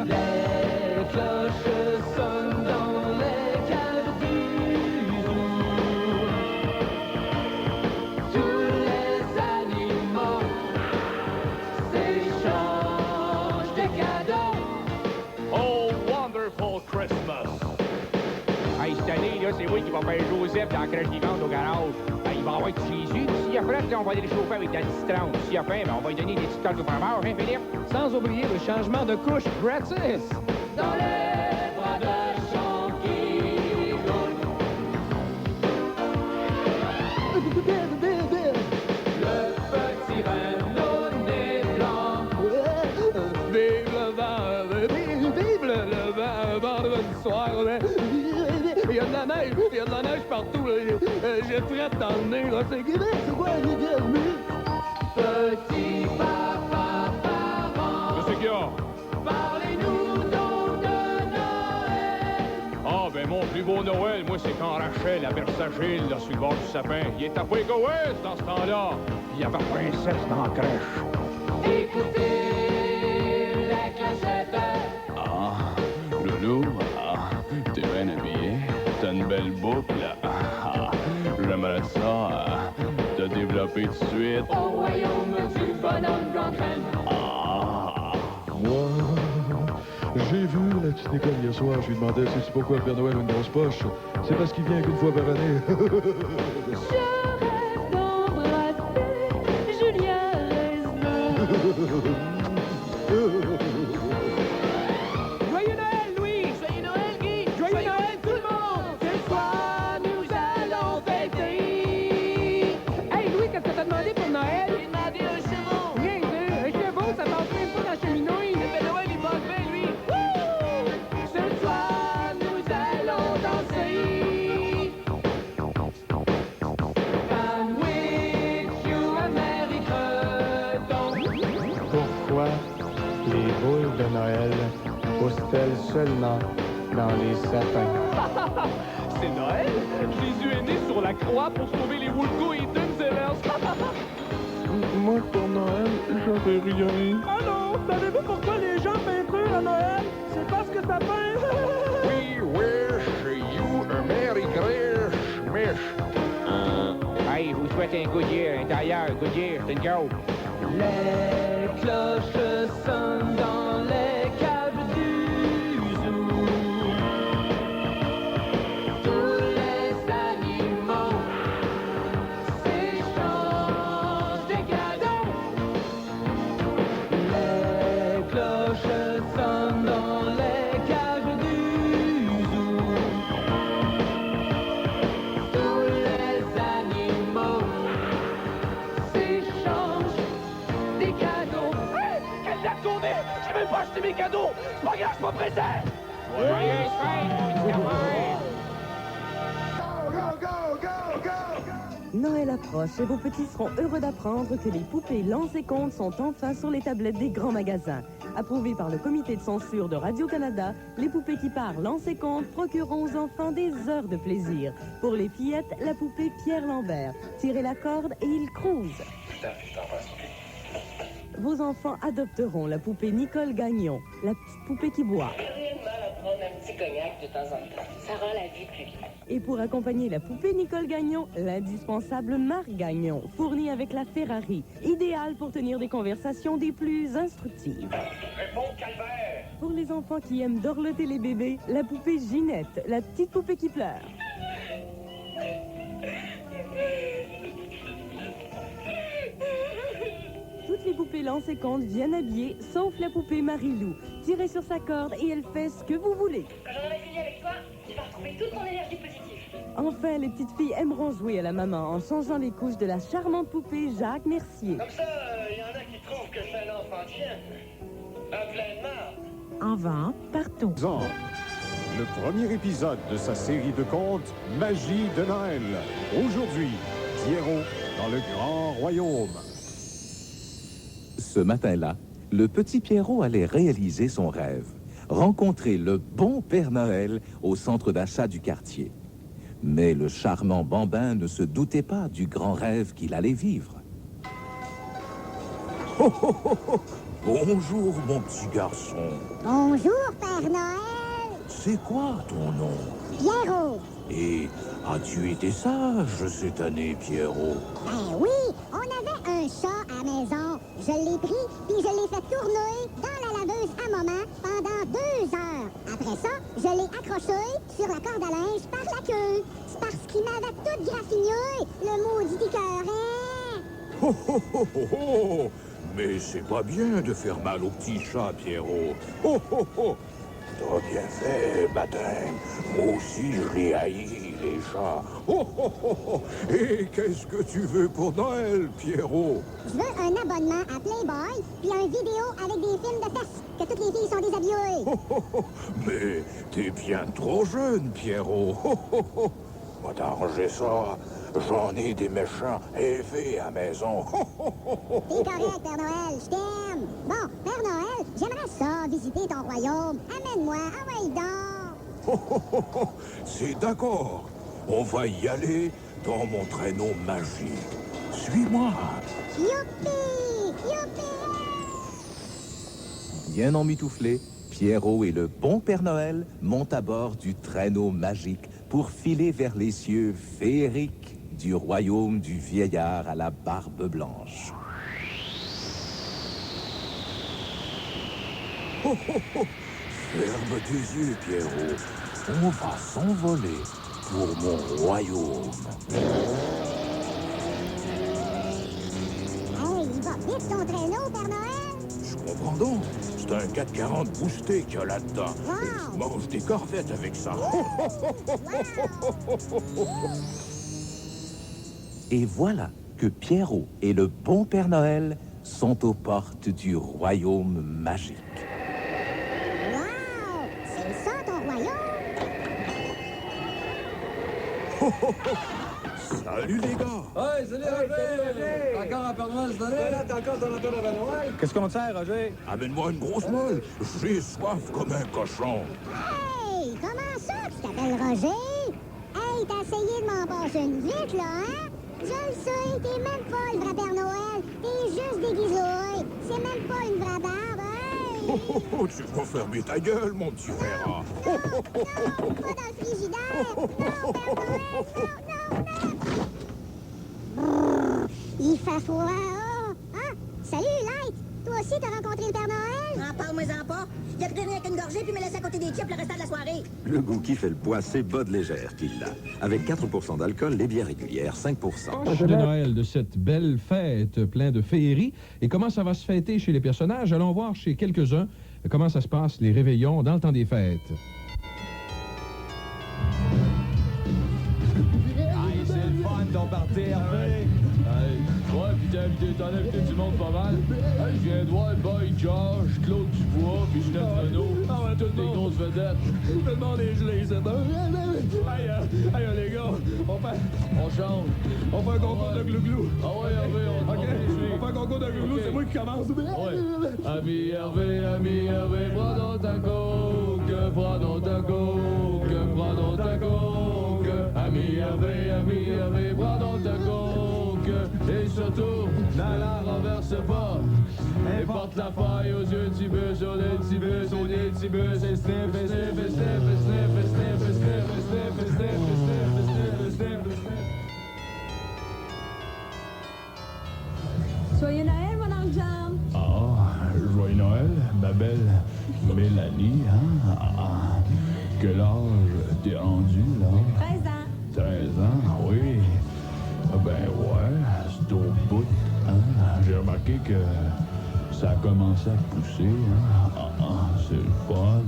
Les cloches sonnent dans les caves du zoo. Tous les animaux s'échangent des cadeaux. Oh, wonderful Christmas! Hey, cette année, là, c'est moi qui va faire Joseph dans la crèche vivante au garage. Hey, il va y avoir du Jésus. S'il y a frais, on va aller le chauffer avec de la distance. S'il y a faim, ben, on va lui donner des petites tartes au fromage, hein, Philippe? Sans oublier le changement de couche gratis. Dans les bras de Jean qui roule. Le petit renne au nez blanc. Vive le vent, vendredi soir. Il y a de la neige partout. J'ai frette dans le nez. C'est quoi Petit papa parent. Qu'est-ce qu'il y a? Parlez-nous donc de Noël. Ah, ben mon plus beau Noël, moi, c'est quand Rachel, la berçagile, là, sur le bord du sapin. Il est à Puégoès dans ce temps-là. Il y avait princesse dans la crèche. Écoutez les clochettes. Ah, Loulou, t'es bien habillé, t'as une belle boucle, j'aimerais ça, te développer tout de suite. Au royaume du bonhomme blanc-crème. Moi, j'ai vu la petite Nicole hier soir. Je lui demandais si c'est pourquoi le Père Noël a une grosse poche. C'est parce qu'il vient qu'une fois par année. Je rêve d'embrasser Julien Resnais. Joyeux Noël, Louis! Joyeux Noël, Guy! Joyeux Noël, tout le monde! Ce soir, nous allons fêter! Hey, Louis, qu'est-ce que t'as demandé pour Noël? J'ai demandé un chevaux! Bien sûr! Un chevaux, ça passe même pas dans la cheminouille! Le Père Noël, il passe bien, lui! Wouh! Ce soir, nous allons danser! Sandwich you American. Pourquoi les boules de Noël poussent-elles seulement dans les sapins? C'est Noël? Jésus est né sur la croix pour sauver les Woolco et Dunzellers. Moi, pour Noël, j'avais rien. Oh non! Savez-vous pourquoi les gens peinturent à Noël? C'est parce que ça peint! We wish you a Merry Christmas. Hey, je vous souhaite un good year, un tailleur, good year, c'est une joke. Les cloches sonnent dans les caves du zoo. Tous les animaux s'échangent des cadeaux. Les cloches sonnent dans les caves du zoo. Tous les animaux s'échangent des cadeaux. Hey! Quelle date qu'on est? J'ai même pas acheté mes cadeaux! C'est pas grave, je suis pas présent! Joyeuse fête, petit affaire. Noël approche et vos petits seront heureux d'apprendre que les poupées Lance et Compte sont enfin sur les tablettes des grands magasins. Approuvées par le comité de censure de Radio-Canada, les poupées qui parlent Lance et Compte procureront aux enfants des heures de plaisir. Pour les fillettes, la poupée Pierre Lambert. Tirez la corde et il crouse. Vos enfants adopteront la poupée Nicole Gagnon, la petite poupée qui boit. Rien de mal à prendre un petit cognac de temps en temps. Ça rend la vie plus libre. Et pour accompagner la poupée Nicole Gagnon, l'indispensable Marc Gagnon, fournie avec la Ferrari, idéale pour tenir des conversations des plus instructives. Réponds, calvaire! Pour les enfants qui aiment dorloter les bébés, la poupée Ginette, la petite poupée qui pleure. Toutes les poupées Lance et Compte viennent habillées, sauf la poupée Marilou. Tirez sur sa corde et elle fait ce que vous voulez. Quand j'en aurai fini avec toi, tu vas retrouver toute ton énergie positive. Enfin, les petites filles aimeront jouer à la maman en changeant les couches de la charmante poupée Jacques Mercier. Comme ça, il y en a qui trouvent que c'est un enfant de chien. Un plein de marde. En vente partout. Le premier épisode de sa série de contes Magie de Noël. Aujourd'hui, Pierrot dans le Grand Royaume. Ce matin-là, le petit Pierrot allait réaliser son rêve. Rencontrer le bon Père Noël au centre d'achat du quartier. Mais le charmant Bambin ne se doutait pas du grand rêve qu'il allait vivre. Oh, oh, oh, oh. Bonjour, mon petit garçon. Bonjour, Père Noël. C'est quoi ton nom? Pierrot. Et as-tu été sage cette année, Pierrot? Ben oui, on avait un chat à la maison. Je l'ai pris, puis je l'ai fait tourner dans la laveuse à moment pendant 2 heures. Après ça, je l'ai accroché sur la corde à linge par la queue. C'est parce qu'il m'avait tout graffiné, le maudit écœurant. Oh, oh, oh, oh, oh. Mais c'est pas bien de faire mal au petit chat, Pierrot. Oh, oh, oh. T'as bien fait, baptême. Moi aussi, je les haïs, les chats. Oh, oh, oh, oh. Et qu'est-ce que tu veux pour Noël, Pierrot? Je veux un abonnement à Playboy, puis un vidéo avec des films de fesses, que toutes les filles sont déshabillées. Oh, oh, oh. Mais t'es bien trop jeune, Pierrot. Oh, oh, oh. Va t'arranger ça. J'en ai des méchants élevés à la maison. Oh, oh, oh, oh. T'es correct, Père Noël, je t'aime. Bon, Père Noël, j'aimerais ça, visiter ton royaume. Amène-moi, envoie donc. Oh, oh, oh, oh. C'est d'accord. On va y aller dans mon traîneau magique. Suis-moi. Youpi! Youpi! Bien emmitouflé, Pierrot et le bon Père Noël montent à bord du traîneau magique pour filer vers les cieux féeriques du royaume du vieillard à la barbe blanche. Oh, oh, oh. Ferme tes yeux, Pierrot. On va s'envoler pour mon royaume. Hey, il va vite ton traîneau, Père Noël? Je comprends donc. C'est un 440 boosté qu'il y a là-dedans. Wow. Et je mange des corvettes avec ça. Et voilà que Pierrot et le bon Père Noël sont aux portes du royaume magique. Wow! C'est ça ton royaume? Salut les gars! Hey, salut Roger! Encore un Père Noël cette année? Là, t'as encore ton appel à Noël? Qu'est-ce qu'on te sert, Roger? Amène-moi une grosse molle. J'ai soif comme un cochon. Hey! Comment ça tu t'appelles Roger? Hey, t'as essayé de m'en passer une vite, là, hein? Je le sais, t'es même pas le vrai Père Noël. T'es juste déguisé. C'est même pas une vraie barbe, hey! Oh, oh, oh, tu vas fermer ta gueule, mon petit frère. Non, pas dans le frigidaire! Non, Père Noël! Non! Brrr, il fait froid, oh! Ah! Salut, Light! Toi aussi, t'as rencontré le Père Noël? En parle-moi-en pas! Il a pris rien qu'une gorgée puis me laissé à côté des chips le restant de la soirée. Le goût qui fait le poids, c'est Bud Légère qui l'a. Avec 4% d'alcool, les bières régulières, 5%. De Noël, de cette belle fête pleine de féerie. Et comment ça va se fêter chez les personnages? Allons voir chez quelques-uns comment ça se passe, les réveillons dans le temps des fêtes. Hey, c'est le fun ton party, Hervé! Ouais, pis t'en as invité du monde pas mal. Hey, je viens de voir Boy George, Claude Dubois, pis Ginette Renault. Toutes des grosses vedettes. Tout le monde est gelé, c'est bon. Hey, les gars, On change. on fait un concours de glou-glou. Ah ouais, Hervé, on OK? On fait un concours de glou-glou, c'est moi qui commence. Ouais. Ami Hervé, prends donc ta coke, prends donc ta coke, prends donc ta coke. Ami Hervé, prends donc ta coke. Et surtout, ne la renverse pas. Et porte la faille aux yeux petits bus, sur les petits bus, sur les petits bus. Et sniff, et sniff, et sniff, et sniff, et sniff, et sniff, et sniff, et sniff, et sniff, et sniff, et sniff, et sniff. Joyeux Noël, mon oncle John! Ah, joyeux Noël, ma belle Mélanie, hein? Ah, quel âge t'es rendu, là? 13 ans. 13 ans, oui. Ah ben ouais, c'est au bout, hein? J'ai remarqué que ça a commencé à pousser, hein? C'est le fun.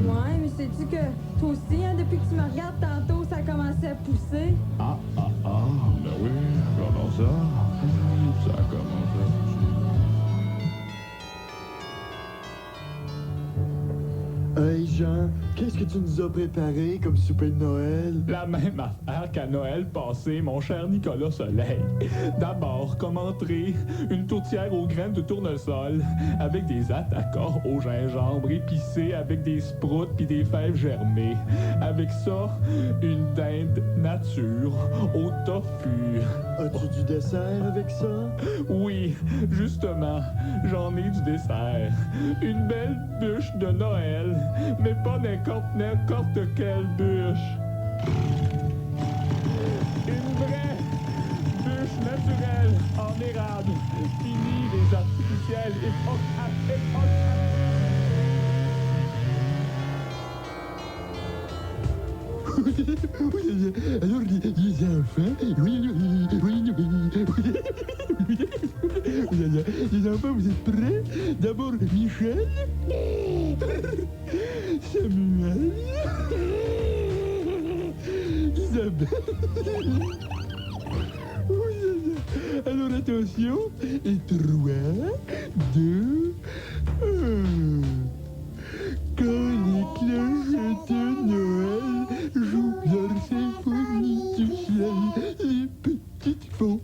Ouais, mais sais-tu que toi aussi, hein, depuis que tu me regardes tantôt, ça a commencé à pousser? Ben oui, comment ça? Ça a commencé à pousser. Hey Jean, Qu'est-ce que tu nous as préparé comme souper de Noël? La même affaire qu'à Noël passé, mon cher Nicolas Soleil. D'abord, comme entrée, une tourtière aux graines de tournesol, avec des attaquants au gingembre épicés, avec des sprouts puis des fèves germées. Avec ça, une dinde nature au tofu. As-tu du dessert avec ça? Oui, justement, j'en ai du dessert. Une belle bûche de Noël, mais pas n'importe quelle bûche. Une vraie bûche naturelle en érable, finie des artificiels Alors, les enfants... Les enfants, vous êtes prêts? D'abord, Michel... Samuel... Isabelle... Alors, attention... Et 3, 2, 1... Quand les cloches de Noël jouent leur symphonie du ciel, les petites font,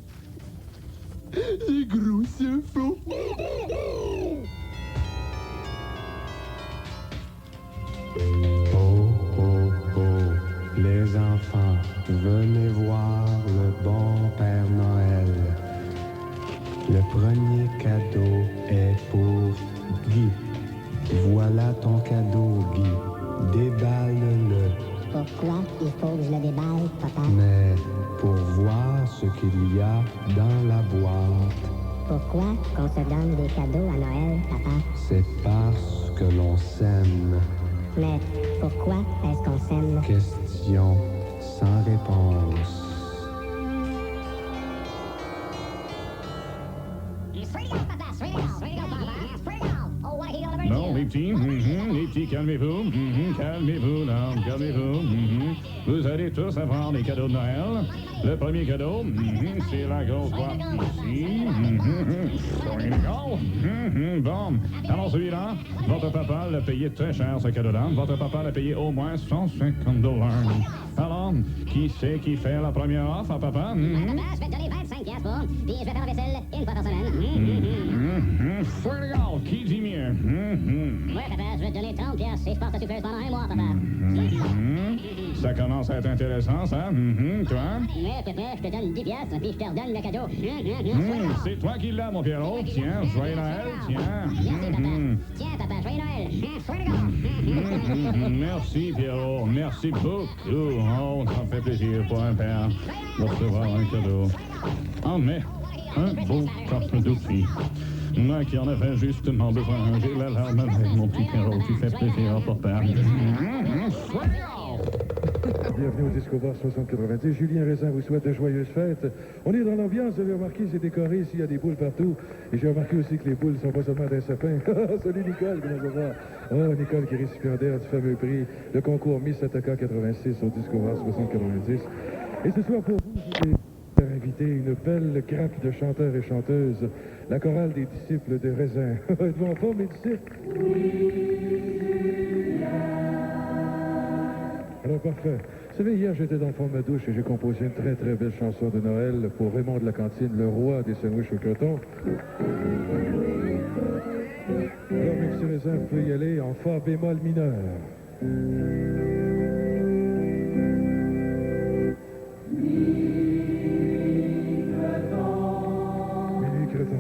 les gros se font. Oh, oh, oh, les enfants, venez voir le bon Père Noël. Le premier cadeau est pour Guy. Voilà ton cadeau, Guy. Déballe-le. Pourquoi il faut que je le déballe, papa? Mais pour voir ce qu'il y a dans la boîte. Pourquoi qu'on se donne des cadeaux à Noël, papa? C'est parce que l'on s'aime. Mais pourquoi est-ce qu'on s'aime? Question sans réponse. Non, les petits, calmez-vous, calmez-vous, non, calmez-vous. Vous allez tous avoir des cadeaux de Noël. Le premier cadeau, c'est la grosse boîte ici. Bon, alors celui-là, votre papa l'a payé très cher, ce cadeau-là. Votre papa l'a payé au moins $150. Alors, qui c'est qui fait la première offre à papa? Papa, je vais te donner 25 piastres pour, puis je vais faire la vaisselle une fois par semaine. Qui dit mieux? Ouais, papa, je vais te donner 30 piastres si je porte ta sucreuse pendant un mois, papa. Ça commence à être intéressant, ça. Toi? Ouais, papa, je te donne 10 piastres, puis je te redonne le cadeau. C'est toi qui l'as, mon Pierrot. Tiens, joyeux Noël, tiens. Tiens, papa, joyeux Noël. Merci, Pierrot. Merci beaucoup. Oh, ça me fait plaisir pour un père de recevoir un cadeau. Oh, mais un beau porte d'outils. Moi qui en avais justement besoin. J'ai la larme avec mon petit Pierrot. Tu fais plaisir pour père. Bienvenue au Disco Bar 6090. Julien Raisin vous souhaite de joyeuses fêtes. On est dans l'ambiance, vous avez remarqué, c'est décoré ici, il y a des boules partout. Et j'ai remarqué aussi que les boules ne sont pas seulement d'un sapin. Salut Nicole, comment ça va? Oh, Nicole qui est récipiendaire du fameux prix, le concours Miss Ataka 86 au Disco Bar 6090. Et ce soir, pour vous, je vais inviter une belle grappe de chanteurs et chanteuses, la chorale des disciples de Raisin. Êtes-vous en forme, mes disciples? Alors, parfait. Vous savez, hier, j'étais dans le fond de ma douche et j'ai composé une très, très belle chanson de Noël pour Raymond de la Cantine, le roi des sandwichs au coton. Alors, mes petits raisins, vous pouvez y aller en fa bémol mineur. Minuit creton.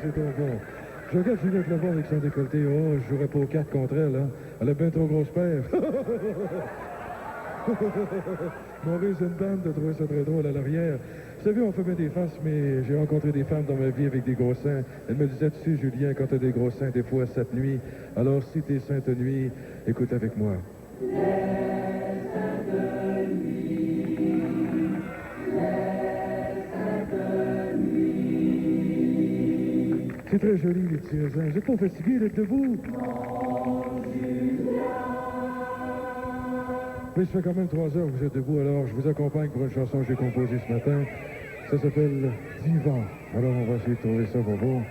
C'est trop bon. Je regarde Juliette Lavoie avec son décolleté. Oh, je jouerais pas aux cartes contre elle, hein. Elle a bien trop grosse paire. Maurice une bande de trouver ça très drôle à l'arrière. Vous savez, on fait bien des faces, mais j'ai rencontré des femmes dans ma vie avec des gros seins. Elles me disaient, tu sais, Julien, quand t'as des gros seins, des fois, cette nuit. Alors, si tes seins te nuit, écoute avec moi. C'est très joli, les petits raisins. Vous êtes pas fatigués d'être debout? Mais ça fait quand même 3 heures que vous êtes debout, alors je vous accompagne pour une chanson que j'ai composée ce matin. Ça s'appelle Divan. Alors on va essayer de trouver ça pour vous.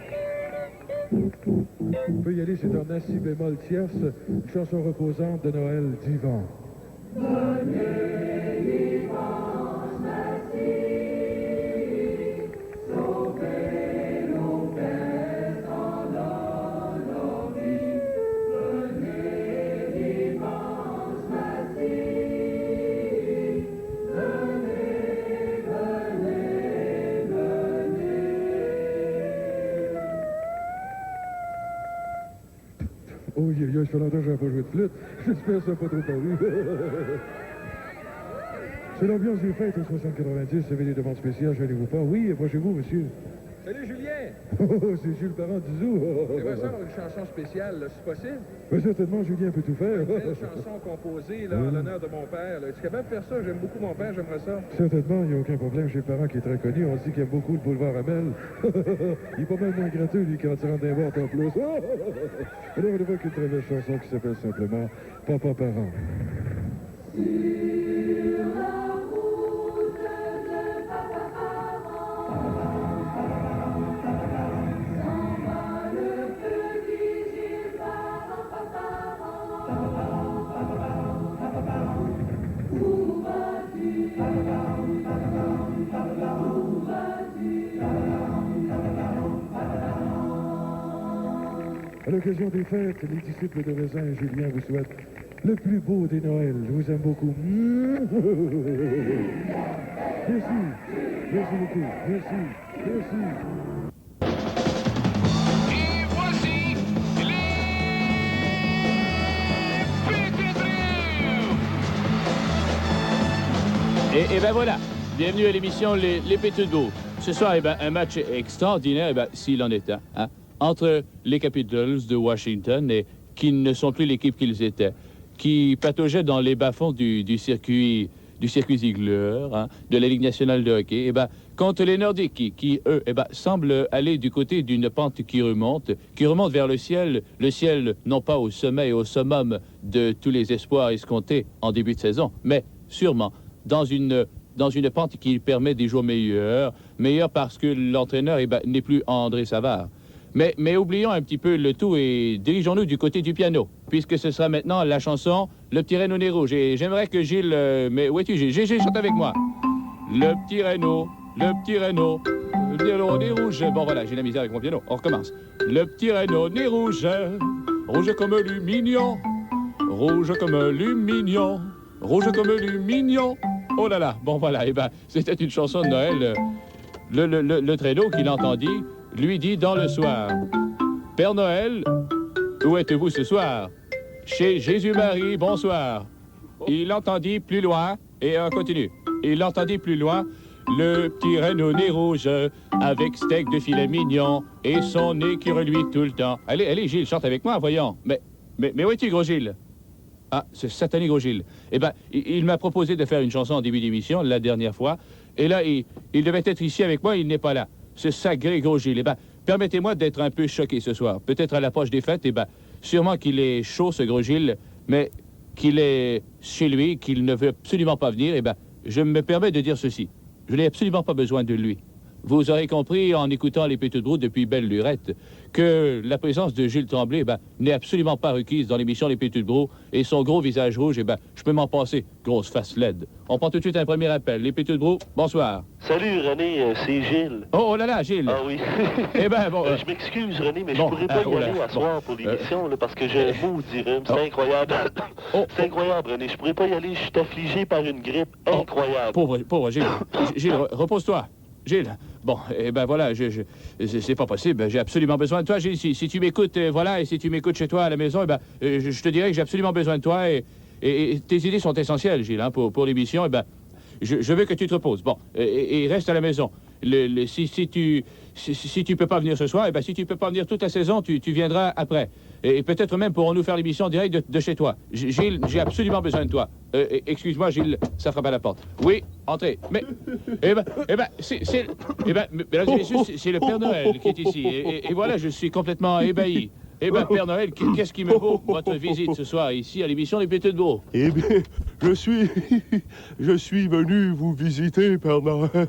On peut y aller, c'est en si bémol tierce, une chanson reposante de Noël, Divan. Oh, ça fait longtemps que je n'avais pas joué de flûte. J'espère que ça n'a pas trop paru. C'est l'ambiance des fêtes au 60-90. Vous avez des demandes spéciales, je vous pas. Oui, approchez-vous, monsieur. Salut, Julien! Oh, c'est Jules Parent du Zoo. J'aimerais ça avoir une chanson spéciale, là, c'est possible? Oui, certainement, Julien peut tout faire. Une belle chanson composée là, en l'honneur de mon père. Là. Es-tu capable de faire ça? J'aime beaucoup mon père, j'aimerais ça. Certainement, il n'y a aucun problème. J'ai le parent qui est très connu. On dit qu'il aime beaucoup le boulevard Hamel. Il est pas mal moins gratteux, lui, quand il rentre d'un bord en plus. Alors, on évoque une très belle chanson qui s'appelle simplement Papa Parent. À l'occasion des fêtes, les disciples de Raisin et Julien vous souhaitent le plus beau des Noëls. Je vous aime beaucoup. Merci. Merci beaucoup. Merci. Merci. Et voici Et ben voilà, bienvenue à l'émission Les Pétudes Beaux. Ce soir, un match extraordinaire, s'il en est un, hein, entre les Capitals de Washington, et qui ne sont plus l'équipe qu'ils étaient, qui pataugeaient dans les bas-fonds du circuit Ziegler, hein, de la Ligue nationale de hockey, contre les Nordiques, qui eux, semblent aller du côté d'une pente qui remonte vers le ciel non pas au sommet et au summum de tous les espoirs escomptés en début de saison, mais sûrement dans une pente qui permet des jours meilleurs parce que l'entraîneur n'est plus André Savard. Mais oublions un petit peu le tout et dirigeons-nous du côté du piano, puisque ce sera maintenant la chanson Le petit Renault nez rouge. Et j'aimerais que Gilles... mais où es-tu, Gilles? Gilles, chante avec moi. Le petit Renault nez rouge. Bon, voilà, j'ai la misère avec mon piano. On recommence. Le petit Renault nez rouge, rouge comme lumignon, rouge comme lumignon, rouge comme lumignon. Oh là là, bon voilà, c'était une chanson de Noël. Le traîneau qu'il entendit lui dit dans le soir: Père Noël, où êtes-vous ce soir? Chez Jésus-Marie, bonsoir. Il entendit plus loin, et on continue. Il entendit plus loin le petit Renault nez rouge, avec steak de filet mignon, et son nez qui reluit tout le temps. Allez, Gilles, chante avec moi, voyons. Mais où es-tu, gros Gilles? Ah, ce satané gros Gilles. Il m'a proposé de faire une chanson en début d'émission, la dernière fois, et là, il devait être ici avec moi, il n'est pas là. Ce sacré gros Gilles. Permettez-moi d'être un peu choqué ce soir. Peut-être à l'approche des fêtes, sûrement qu'il est chaud, ce gros Gilles, mais qu'il est chez lui, qu'il ne veut absolument pas venir, je me permets de dire ceci. Je n'ai absolument pas besoin de lui. Vous aurez compris, en écoutant les Pétudes Brou depuis belle lurette, que la présence de Gilles Tremblay n'est absolument pas requise dans l'émission Les Pétudes Brou, et son gros visage rouge, je peux m'en passer, grosse face laide. On prend tout de suite un premier appel. Les Pétudes Brou, bonsoir. Salut René, c'est Gilles. Oh là là, Gilles. Ah oui. Je m'excuse René, mais je pourrais pas y aller à soir pour l'émission, parce que j'ai un maudit rhume, c'est incroyable. C'est incroyable René, je pourrais pas y aller, je suis affligé par une grippe incroyable. Pauvre Gilles. Gilles, repose-toi. Gilles, bon, voilà, c'est pas possible. J'ai absolument besoin de toi, Gilles. Si tu m'écoutes, et si tu m'écoutes chez toi à la maison, je te dirais que j'ai absolument besoin de toi et tes idées sont essentielles, Gilles, hein, pour l'émission. Je veux que tu te reposes. Bon, et reste à la maison. Si tu peux pas venir ce soir, si tu peux pas venir toute la saison, tu viendras après. Et peut-être même pourrons-nous faire l'émission direct de chez toi. Gilles, j'ai absolument besoin de toi. Excuse-moi, Gilles, ça frappe à la porte. Oui, entrez. Mais, mesdames et messieurs, c'est le Père Noël qui est ici. Et voilà, je suis complètement ébahi. Eh bien, Père Noël, qu'est-ce qui me vaut votre visite ce soir ici à l'émission Les Péteux de Beau? Eh bien, je suis venu vous visiter, Père Noël.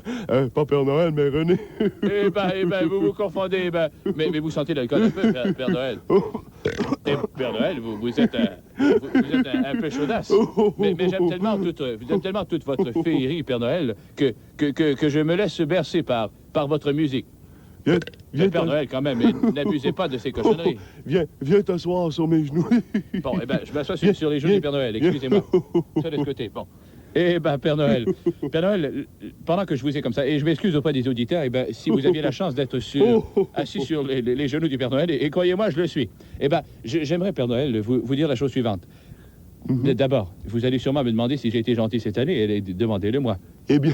Pas Père Noël, mais René. Eh ben, vous vous confondez. Mais vous sentez l'alcool un peu, Père Noël. Et Père Noël, vous êtes un peu chaudasse. Mais j'aime tellement toute votre féerie, Père Noël, que je me laisse bercer par votre musique. Père Noël, quand même, n'abusez pas de ces cochonneries. Viens t'asseoir sur mes genoux. Bon, eh ben, je m'assois sur les genoux du Père Noël, excusez-moi. Ça de ce côté, bon. Eh ben, Père Noël, pendant que je vous ai comme ça, et je m'excuse auprès des auditeurs, eh ben, si vous aviez la chance d'être assis sur les genoux du Père Noël, et croyez-moi, je le suis, eh ben, j'aimerais, Père Noël, vous dire la chose suivante. D'abord, vous allez sûrement me demander si j'ai été gentil cette année, et demandez-le moi. Eh bien,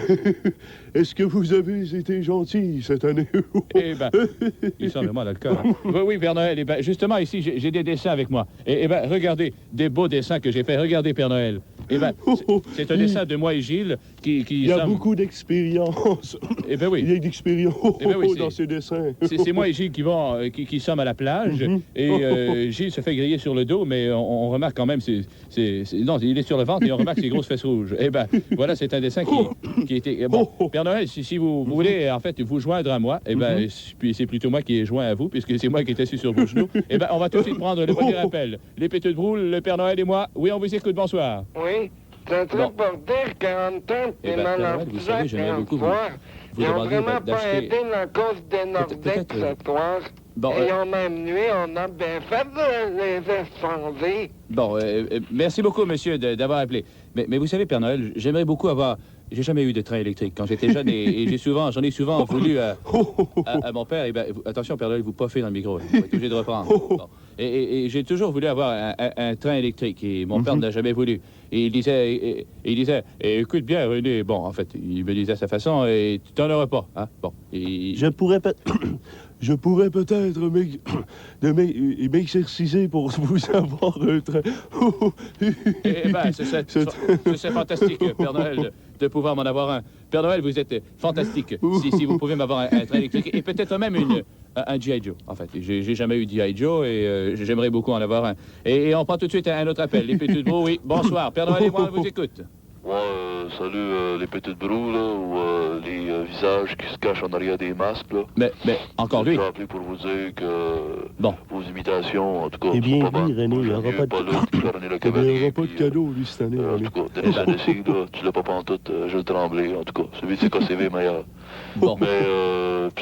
est-ce que vous avez été gentil cette année? Eh bien, il sent vraiment l'alcool. Oui, Père Noël, eh ben, justement, ici, j'ai des dessins avec moi. Eh bien, regardez, des beaux dessins que j'ai faits. Regardez, Père Noël. Eh bien, c'est un dessin de moi et Gilles qui Il y a beaucoup d'expérience. Eh bien, oui. Il y a d'expérience dans ces dessins. C'est moi et Gilles qui sommes à la plage. Et Gilles se fait griller sur le dos, mais on remarque quand même, non, il est sur le ventre et on remarque ses grosses fesses rouges. Eh bien, voilà, c'est un dessin qui était... Bon, Père Noël, si vous voulez, en fait, vous joindre à moi, eh bien, puis c'est plutôt moi qui ai joint à vous, puisque c'est moi qui est assis sur vos genoux. Eh bien, on va tout de suite prendre le premier appel. Les Péteux de Broule, le Père Noël et moi. Oui, on vous écoute, bonsoir. Oui, c'est un truc pour dire qu'en temps, t'es mal en vous savez, j'aimerais beaucoup vous ils n'ont demander vraiment pas d'acheter... été la cause des Nordiques ce soir. Bon, et ils ont même nuit, on a bien fait de les esconder. Bon, merci beaucoup, monsieur, d'avoir appelé. Mais vous savez, Père Noël, j'aimerais beaucoup avoir... J'ai jamais eu de train électrique quand j'étais jeune et j'en ai souvent voulu à mon père. Et ben, attention, Père Noël, vous poffez dans le micro. Vous êtes obligé de reprendre. Bon. Et j'ai toujours voulu avoir un train électrique et mon père n'a jamais voulu. Et il disait, écoute bien, René. Bon, en fait, il me disait à sa façon, et tu t'en auras pas. Hein? Bon. Je pourrais peut-être m'exerciser pour vous avoir un train. Eh bien, c'est fantastique, Père Noël, de pouvoir m'en avoir un. Père Noël, vous êtes fantastique. Si vous pouvez m'avoir un train électrique et peut-être même un G.I. Joe. En fait, j'ai jamais eu G.I. Joe et j'aimerais beaucoup en avoir un. Et on prend tout de suite un autre appel. Les Péteux de Brou, oui. Bonsoir. Père Noël et moi, on vous écoute. Ouais, salut les Péteux de Brou, là, ou les visages qui se cachent en arrière des masques, là. Mais encore lui. Je vais appeler pour vous dire que vos imitations, en tout cas, eh bien, sont pas bonnes. René, il n'y aura pas de cadeau, lui, cette année. En tout cas, Denis Sadessi, là, tu l'as pas pantoute, Gilles Tremblay, en tout cas. Celui de CKCV meilleur. Bon. Mais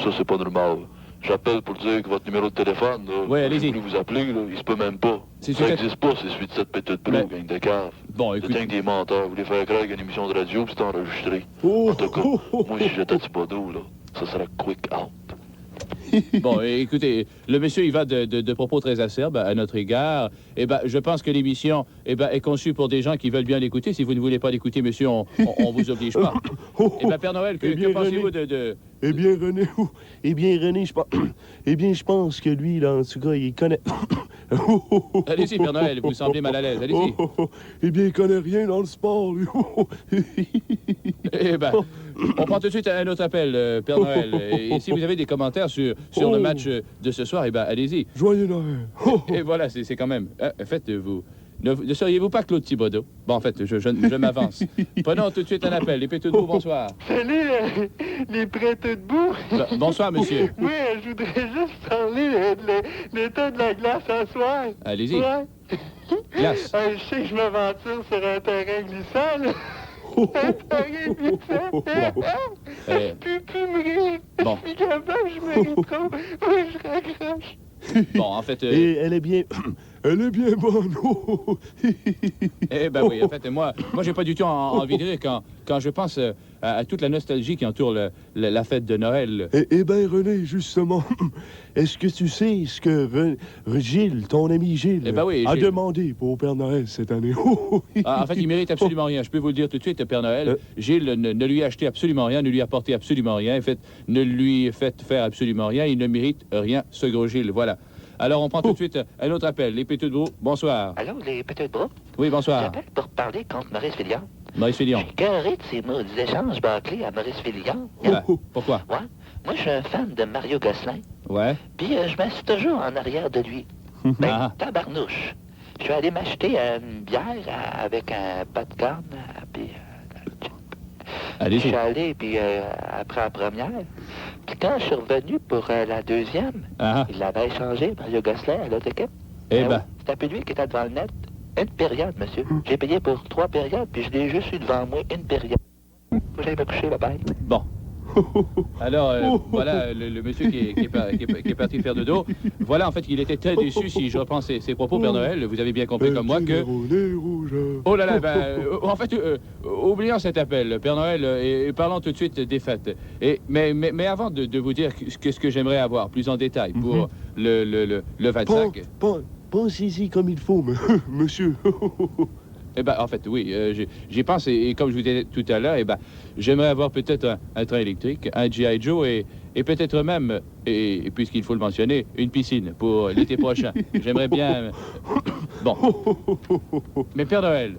ça, c'est pas normal. J'appelle pour dire que votre numéro de téléphone, là, oui, allez-y. Vous appelez, là, il se peut même pas. Ça n'existe pas, c'est celui de cette Péteux de Brou, gang de cave. Bon, écoute... C'est des menteurs. Vous voulez faire croire qu'il y a une émission de radio, puis c'est enregistré. En tout cas, moi, si j'étais Thibodeau, là, ça serait quick out. Bon, écoutez, le monsieur, il va de propos très acerbes à notre égard. Eh ben, je pense que l'émission, est conçue pour des gens qui veulent bien l'écouter. Si vous ne voulez pas l'écouter, monsieur, on vous oblige pas. Eh ben, Père Noël, que pensez-vous de... Eh bien, René, je pense que lui, là, en tout cas, il connaît... Allez-y, Père Noël, vous semblez mal à l'aise, allez-y. Eh bien, il connaît rien dans le sport, lui. Eh ben, on prend tout de suite un autre appel, Père Noël. Et si vous avez des commentaires sur le match de ce soir, eh ben, allez-y. Joyeux Noël. Et voilà, c'est quand même... En fait, vous... Ne seriez-vous pas Claude Thibodeau? Bon, en fait, je m'avance. Prenons tout de suite un appel. Les Péteux de Boue, bonsoir. Salut, les Péteux de Boue. Bonsoir, monsieur. Oui, je voudrais juste parler de l'état de la glace ce soir. Allez-y. Ouais. Glace. Je sais que je m'aventure sur un terrain glissant, là. Un terrain glissant. Je peux plus me rire. Bon. Je suis capable, je me ris trop. Moi, je raccroche. Bon, en fait... Et elle est bien... Elle est bien bonne. Eh ben oui, en fait, moi j'ai pas du tout envie de rire quand je pense à toute la nostalgie qui entoure la fête de Noël. Eh ben, René, justement, est-ce que tu sais ce que Gilles, ton ami Gilles, a demandé pour Père Noël cette année? En fait, il mérite absolument rien. Je peux vous le dire tout de suite, Père Noël. Gilles ne lui a acheté absolument rien, ne lui a apporté absolument rien. En fait, ne lui a fait faire absolument rien. Il ne mérite rien, ce gros Gilles. Voilà. Alors, on prend tout de suite un autre appel. Les Péteux de Brou, bonsoir. Allô, les Péteux de Brou? Oui, bonsoir. J'appelle pour parler contre Maurice Fillon. Maurice Fillon. Je suis carré de ces maudits échanges bâclés à Maurice Fillon. Pourquoi? Ouais. Moi, je suis un fan de Mario Gosselin. Ouais. Puis, je m'assieds toujours en arrière de lui. Ben, tabarnouche. Je suis allé m'acheter une bière avec un pas de corne, puis... Allez-y. Je suis allé, puis après la première, puis quand je suis revenu pour la deuxième, il l'avait échangé, Mario Gosselin, à l'autre équipe. Eh ben. C'était un peu lui qui était devant le net. Une période, monsieur. J'ai payé pour 3 périodes, puis je l'ai juste eu devant moi une période. Faut que j'aille me coucher, bye-bye. Bon. Alors, voilà le monsieur qui est parti faire de dos. Voilà, en fait, il était très déçu, si je reprends ses propos, Père Noël. Vous avez bien compris comme moi que... Oh là là, en fait, oublions cet appel, Père Noël, et parlons tout de suite des fêtes. Mais avant de vous dire ce que j'aimerais avoir plus en détail pour le 25... Pensez-y comme il faut, monsieur. Eh ben, en fait, oui, j'y pense, et comme je vous disais tout à l'heure, eh ben, j'aimerais avoir peut-être un train électrique, un G.I. Joe, et peut-être même, et puisqu'il faut le mentionner, une piscine pour l'été prochain. J'aimerais bien... Bon. Mais Père Noël...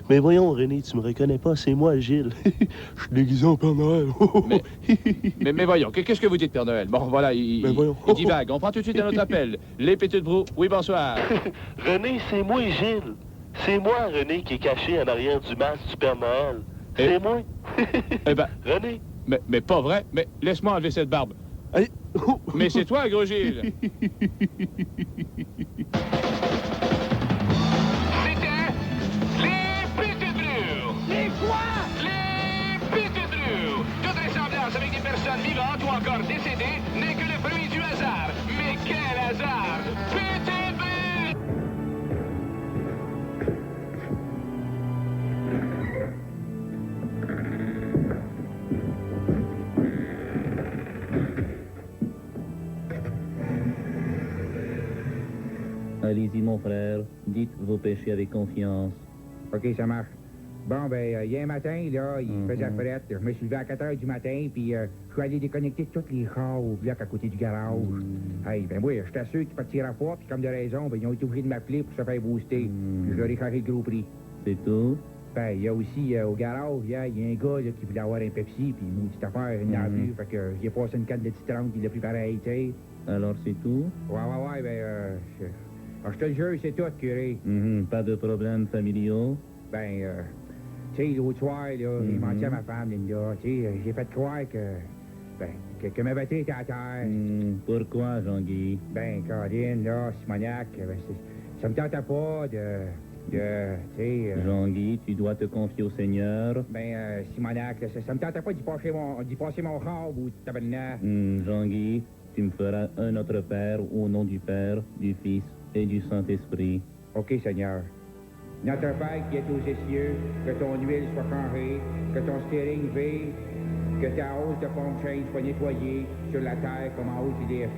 Mais voyons, René, tu me reconnais pas, c'est moi, Gilles. Je suis déguisé en Père Noël. mais voyons, qu'est-ce que vous dites, Père Noël? Bon, voilà, il divague. On prend tout de suite un autre appel. Les Petites Brous. Oui, bonsoir. René, c'est moi, Gilles. C'est moi, René, qui est caché en arrière du masque du Père Noël. C'est moi. Eh ben... René. Mais pas vrai. Mais laisse-moi enlever cette barbe. Mais c'est toi, gros Gilles. Les quoi? Les Petites Brures. Toute ressemblance avec des personnes vivantes ou encore décédées n'est que le fruit du hasard. Mais quel hasard! Petites Brures! Allez-y, mon frère. Dites vos péchés avec confiance. OK, ça marche. Bon, ben, hier matin, là, il faisait frette. Je me suis levé à 4 heures du matin, puis je suis allé déconnecter tous les chars au bloc à côté du garage. Hey, ben oui, j'étais sûr qu'ils partiraient pas, puis comme de raison, ben, ils ont été obligés de m'appeler pour se faire booster. Puis je leur ai chargé le gros prix. C'est tout? Ben, il y a aussi, au garage, il y a un gars là, qui voulait avoir un Pepsi, puis une petite affaire, il n'a vu, fait que j'ai passé une canne de titrante, il l'a pris pareil, tu sais. Alors, c'est tout? Ouais, ben, je te le jure, c'est tout, curé. Pas de problèmes familiaux? Ben, tu sais, l'autre soir, là, j'ai menti à ma femme, Linda. Tu sais, j'ai fait croire que ma batterie était à terre. Pourquoi, Jean-Guy? Ben, Caroline, là, Simonac, ça me tentait pas tu sais... Jean-Guy, tu dois te confier au Seigneur. Ben, Simonac, ça me tentait pas d'y passer mon char ou tabarnak. Jean-Guy, tu me feras un autre Père au nom du Père, du Fils et du Saint-Esprit. OK, Seigneur. Notre Père qui est aux cieux, que ton huile soit changée, que ton steering vire, que ta hausse de pompe chaîne soit nettoyée sur la terre comme en haut du livre.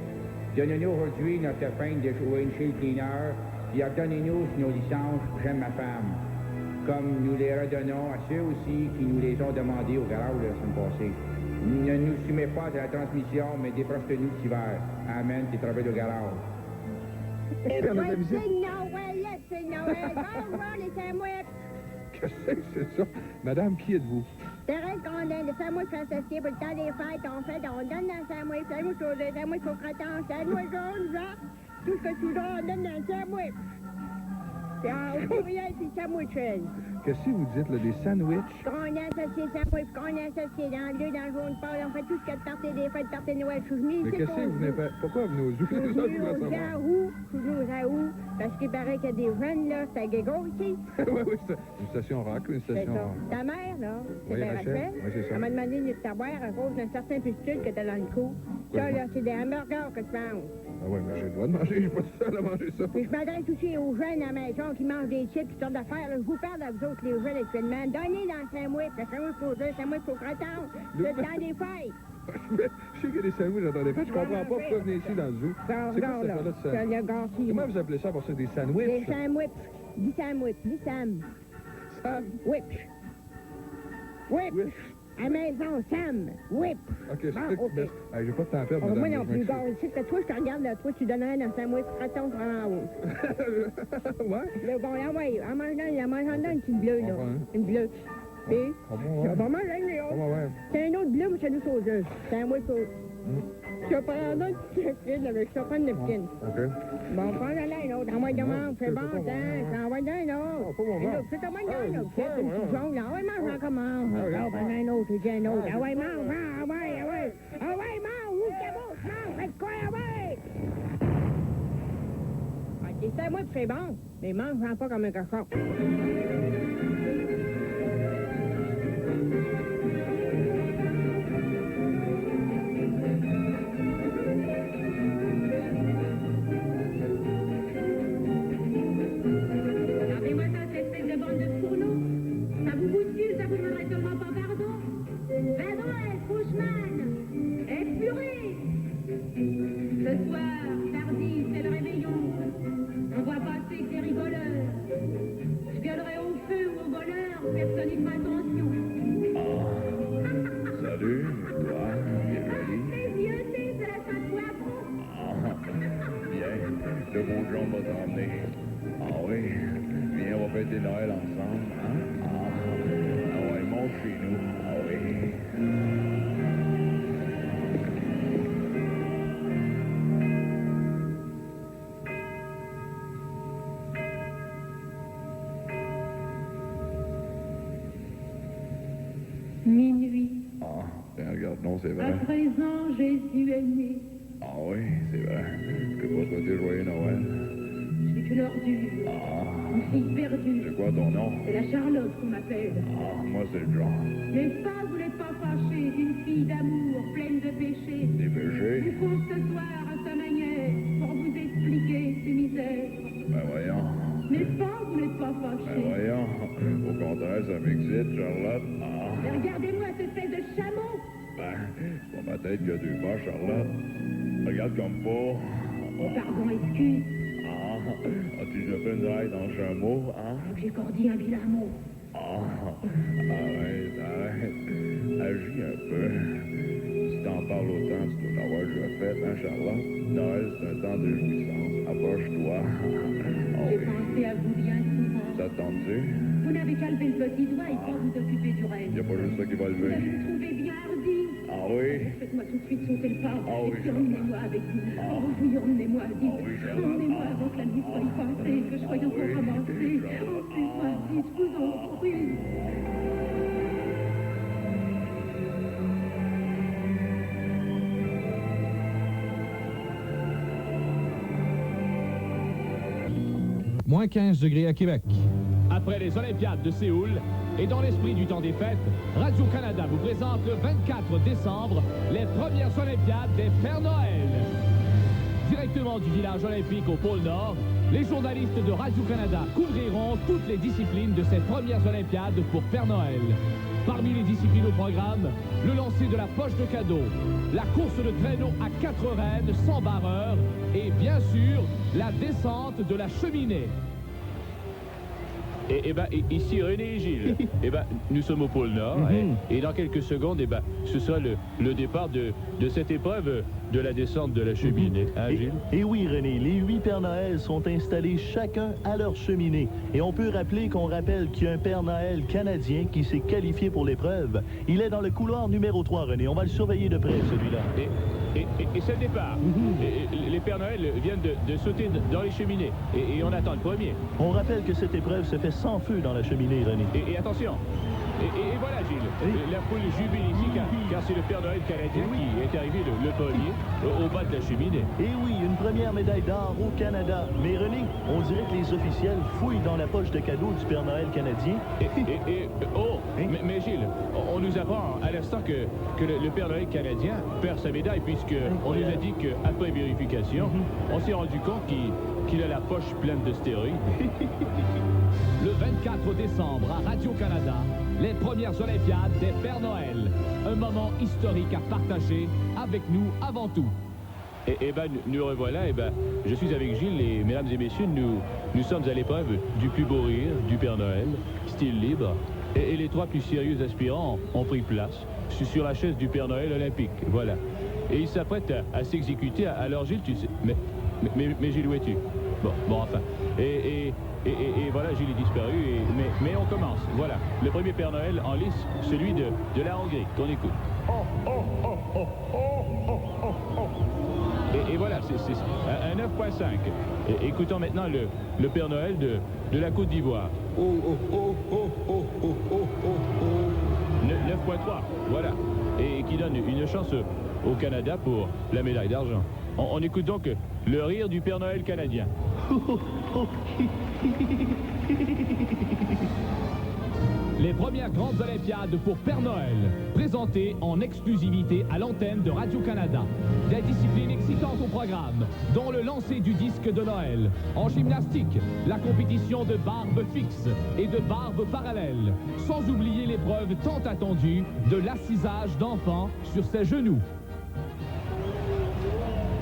Donne-nous aujourd'hui notre pain de windshield cleaner, et ordonnez-nous nos licences, j'aime ma femme, comme nous les redonnons à ceux aussi qui nous les ont demandés au garage la semaine passée. Ne nous soumets pas à la transmission, mais défroste-nous cet hiver. Amen, tes travaux de garage. C'est Noël, c'est Noël. Va voir les sandwichs. Qu'est-ce que c'est ça? Madame, qui êtes-vous? Thérèse Grondin, le sandwich associé pour le temps des fêtes. On donne dans le sandwich au lait, sandwich au croton, sandwich jaune, genre. Tout ce que tu voudras, on donne dans le sandwich. C'est en courriel, puis sandwich. Qu'est-ce que vous dites, là, des sandwichs? Grondin associé, sandwich, Grondin associé, dans le bleu, dans le jaune pâle. On fait tout ce qu'il y a de partir des fêtes, partir de Noël. Je suis venue Mais ici qu'est-ce que vous venez faire? Pourquoi venez aux Je suis venue aux Raoult. Je suis venue aux Raoult. Parce qu'il paraît qu'il y a des jeunes, là. C'est à Guégo, ici. Oui, c'est une station rock, une station... Ta mère, là, c'est Oui, bien Rachel. Rachel. Oui, c'est ça. Elle m'a demandé de te boire à cause d'un certain pustule que t'as dans le cou. Ça, là, c'est des hamburgers que tu manges. Ah oui, mais j'ai le droit de manger, je suis pas tout seul à manger ça. Puis je m'adresse aussi aux jeunes à la maison qui mangent des chips, toutes sortes d'affaires. Là. Je vous parle à vous autres, les jeunes, actuellement. Donnez dans le sandwich. Le sandwich pour eux, le sandwich pour croton. C'est dans des fêtes. Je sais qu'il y a des sandwichs dans des fêtes. Je comprends pas pourquoi venir ici dans le zoo. C'est quoi cette affaire-là de sandwich? Comment vous appelez ça pour ça, des sandwichs? Des sandwichs. Dis sandwich. Dis Sam. Sam? Whip. Whip. À maison, Sam. Whip. OK, c'est bon, okay. J'ai pas de temps à perdre, madame. Moi non plus. Bon, ici, c'est toi, je te regarde, là. Toi, tu donnerais un sandwich croton pour en haut. Ouais? Là, bon, là, ouais. En mangeant là, une petite bleue, là. Une bleue. Puis, on va manger une autre. C'est un autre bleu, mais c'est nous aux œufs. C'est un mousse aux... Je vais prendre un petit liquide avec Chopin de Neptune. OK. Bon, prends un autre. Envoie de manque, c'est bon, tiens. Envoie d'un autre. C'est un bon d'un autre. C'est une petite jaune. Envoie mange, on commence. Prends un autre, et tiens un autre. Envoie mange, envoie mange. Où c'est bon? Mange, faites quoi, envoie? C'est à moi que c'est bon, mais mange pas comme un cochon. Regardez-moi ça, cette espèce de bande de fourneaux. Ça vous bouscule, ça vous demanderait seulement pas pardon. Vadrel, Fauchman, Épuré. Ce soir, tardif, c'est le réveillon. On voit passer que des rigoleurs. Je gueulerai au feu ou au voleur, personne n'y fera attention. Salut, toi, bienvenue. Les yeux, c'est la Saint-Poivre. Bien, le beau John va t'emmener. Ah oui, viens, on va fêter Noël ensemble, hein? Ah ouais, monte chez nous. Ah oui. Minuit. Ah, tiens, regarde, non, c'est vrai. À présent, Jésus est né. Ah oui, c'est vrai. Je peux pas souhaiter joyeux Noël. Je suis une ordure. Une fille perdue. C'est quoi ton nom? C'est la Charlotte qu'on m'appelle. Ah, moi, c'est John. N'est-ce pas, vous n'êtes pas fâché d'une fille d'amour pleine de péchés. Des péchés? Je compte ce soir à sa manière pour vous expliquer ses misères. Ben voyons. N'est-ce pas, vous n'êtes pas fâché. Ben voyons. Au contraire, ça m'excite, Charlotte. Ah. Mais regardez-moi cette espèce de chameau. Ben, c'est pas ma tête qui a deux pas, Charlotte. Regarde comme pas. Oh, pardon, excuse. Ah, as-tu déjà fait une ride en chameau, hein? J'ai cordi un vilain mot. Ah, arrête. Agis un peu. Si t'en parles autant, tu dois l'avoir déjà fait, hein, Charlotte? Noël, c'est un temps de jouissance. Approche-toi. J'ai pensé à vous bien souvent. Ça te tente-tu? Vous n'avez qu'à lever le petit doigt et pas vous occuper du reste. Y a pas juste ça qui va Vous lever. l'avez trouvé bien hardi. Ah oui? Faites-moi tout de suite sauter le pas. Ah oui, et puis emmenez-moi avec vous. Oh oui, emmenez-moi, dites. oui, Charlotte. Emmenez-moi avant que la nuit soit y passée, que je sois encore ramassée. Oh, faites-moi, dites, je vous en prie. Moins 15 degrés à Québec. Après les Olympiades de Séoul et dans l'esprit du temps des fêtes, Radio-Canada vous présente le 24 décembre les premières Olympiades des Pères Noël. Directement du village olympique au pôle Nord, les journalistes de Radio-Canada couvriront toutes les disciplines de ces premières Olympiades pour Père Noël. Parmi les disciplines au programme, le lancer de la poche de cadeaux, la course de traîneau à 4 rênes sans barreur et bien sûr, la descente de la cheminée. Ici René et Gilles. Nous sommes au pôle Nord et dans quelques secondes, ce sera le départ de cette épreuve de la descente de la cheminée. Hein, Gilles? Et oui, René, les 8 Pères Noël sont installés chacun à leur cheminée. Et on peut rappeler qu'on rappelle qu'il y a un Père Noël canadien qui s'est qualifié pour l'épreuve. Il est dans le couloir numéro 3, René. On va le surveiller de près, celui-là. Et c'est le départ. Les Pères Noël viennent de sauter dans les cheminées. Et on attend le premier. On rappelle que cette épreuve se fait sans feu dans la cheminée, René. Et attention. Et voilà, Gilles. La foule jubile ici, car c'est le Père Noël canadien qui est arrivé le premier au bas de la cheminée. Et oui, une première médaille d'or au Canada. Mais René, on dirait que les officiels fouillent dans la poche de cadeaux du Père Noël canadien. Mais Gilles, on nous apprend à l'instant que le Père Noël canadien perd sa médaille puisqu'on nous a dit qu'après vérification, on s'est rendu compte qu'il a la poche pleine de stéroïdes. Le 24 décembre à Radio-Canada, les premières Olympiades des Pères Noël. Un moment historique à partager avec nous avant tout. Nous revoilà, je suis avec Gilles et mesdames et messieurs, nous sommes à l'épreuve du plus beau rire du Père Noël, style libre. Et les 3 plus sérieux aspirants ont pris place sur la chaise du Père Noël olympique, voilà. Et ils s'apprêtent à s'exécuter. Alors Gilles, tu sais... Mais Gilles, où es-tu? Bon, enfin. Et voilà, Gilles est disparu. Mais on commence. Voilà. Le premier Père Noël en lice, celui de la Hongrie, qu'on écoute. Oh, oh, oh, oh, oh, Et voilà, c'est un 9.5. Écoutons maintenant le Père Noël de la Côte d'Ivoire. 9.3, voilà. Et qui donne une chance au Canada pour la médaille d'argent. On écoute donc le rire du Père Noël canadien. Les premières grandes Olympiades pour Père Noël, présentées en exclusivité à l'antenne de Radio-Canada. Des disciplines excitantes au programme, dont le lancer du disque de Noël. En gymnastique, la compétition de barbe fixe et de barbe parallèle. Sans oublier l'épreuve tant attendue de l'assisage d'enfants sur ses genoux.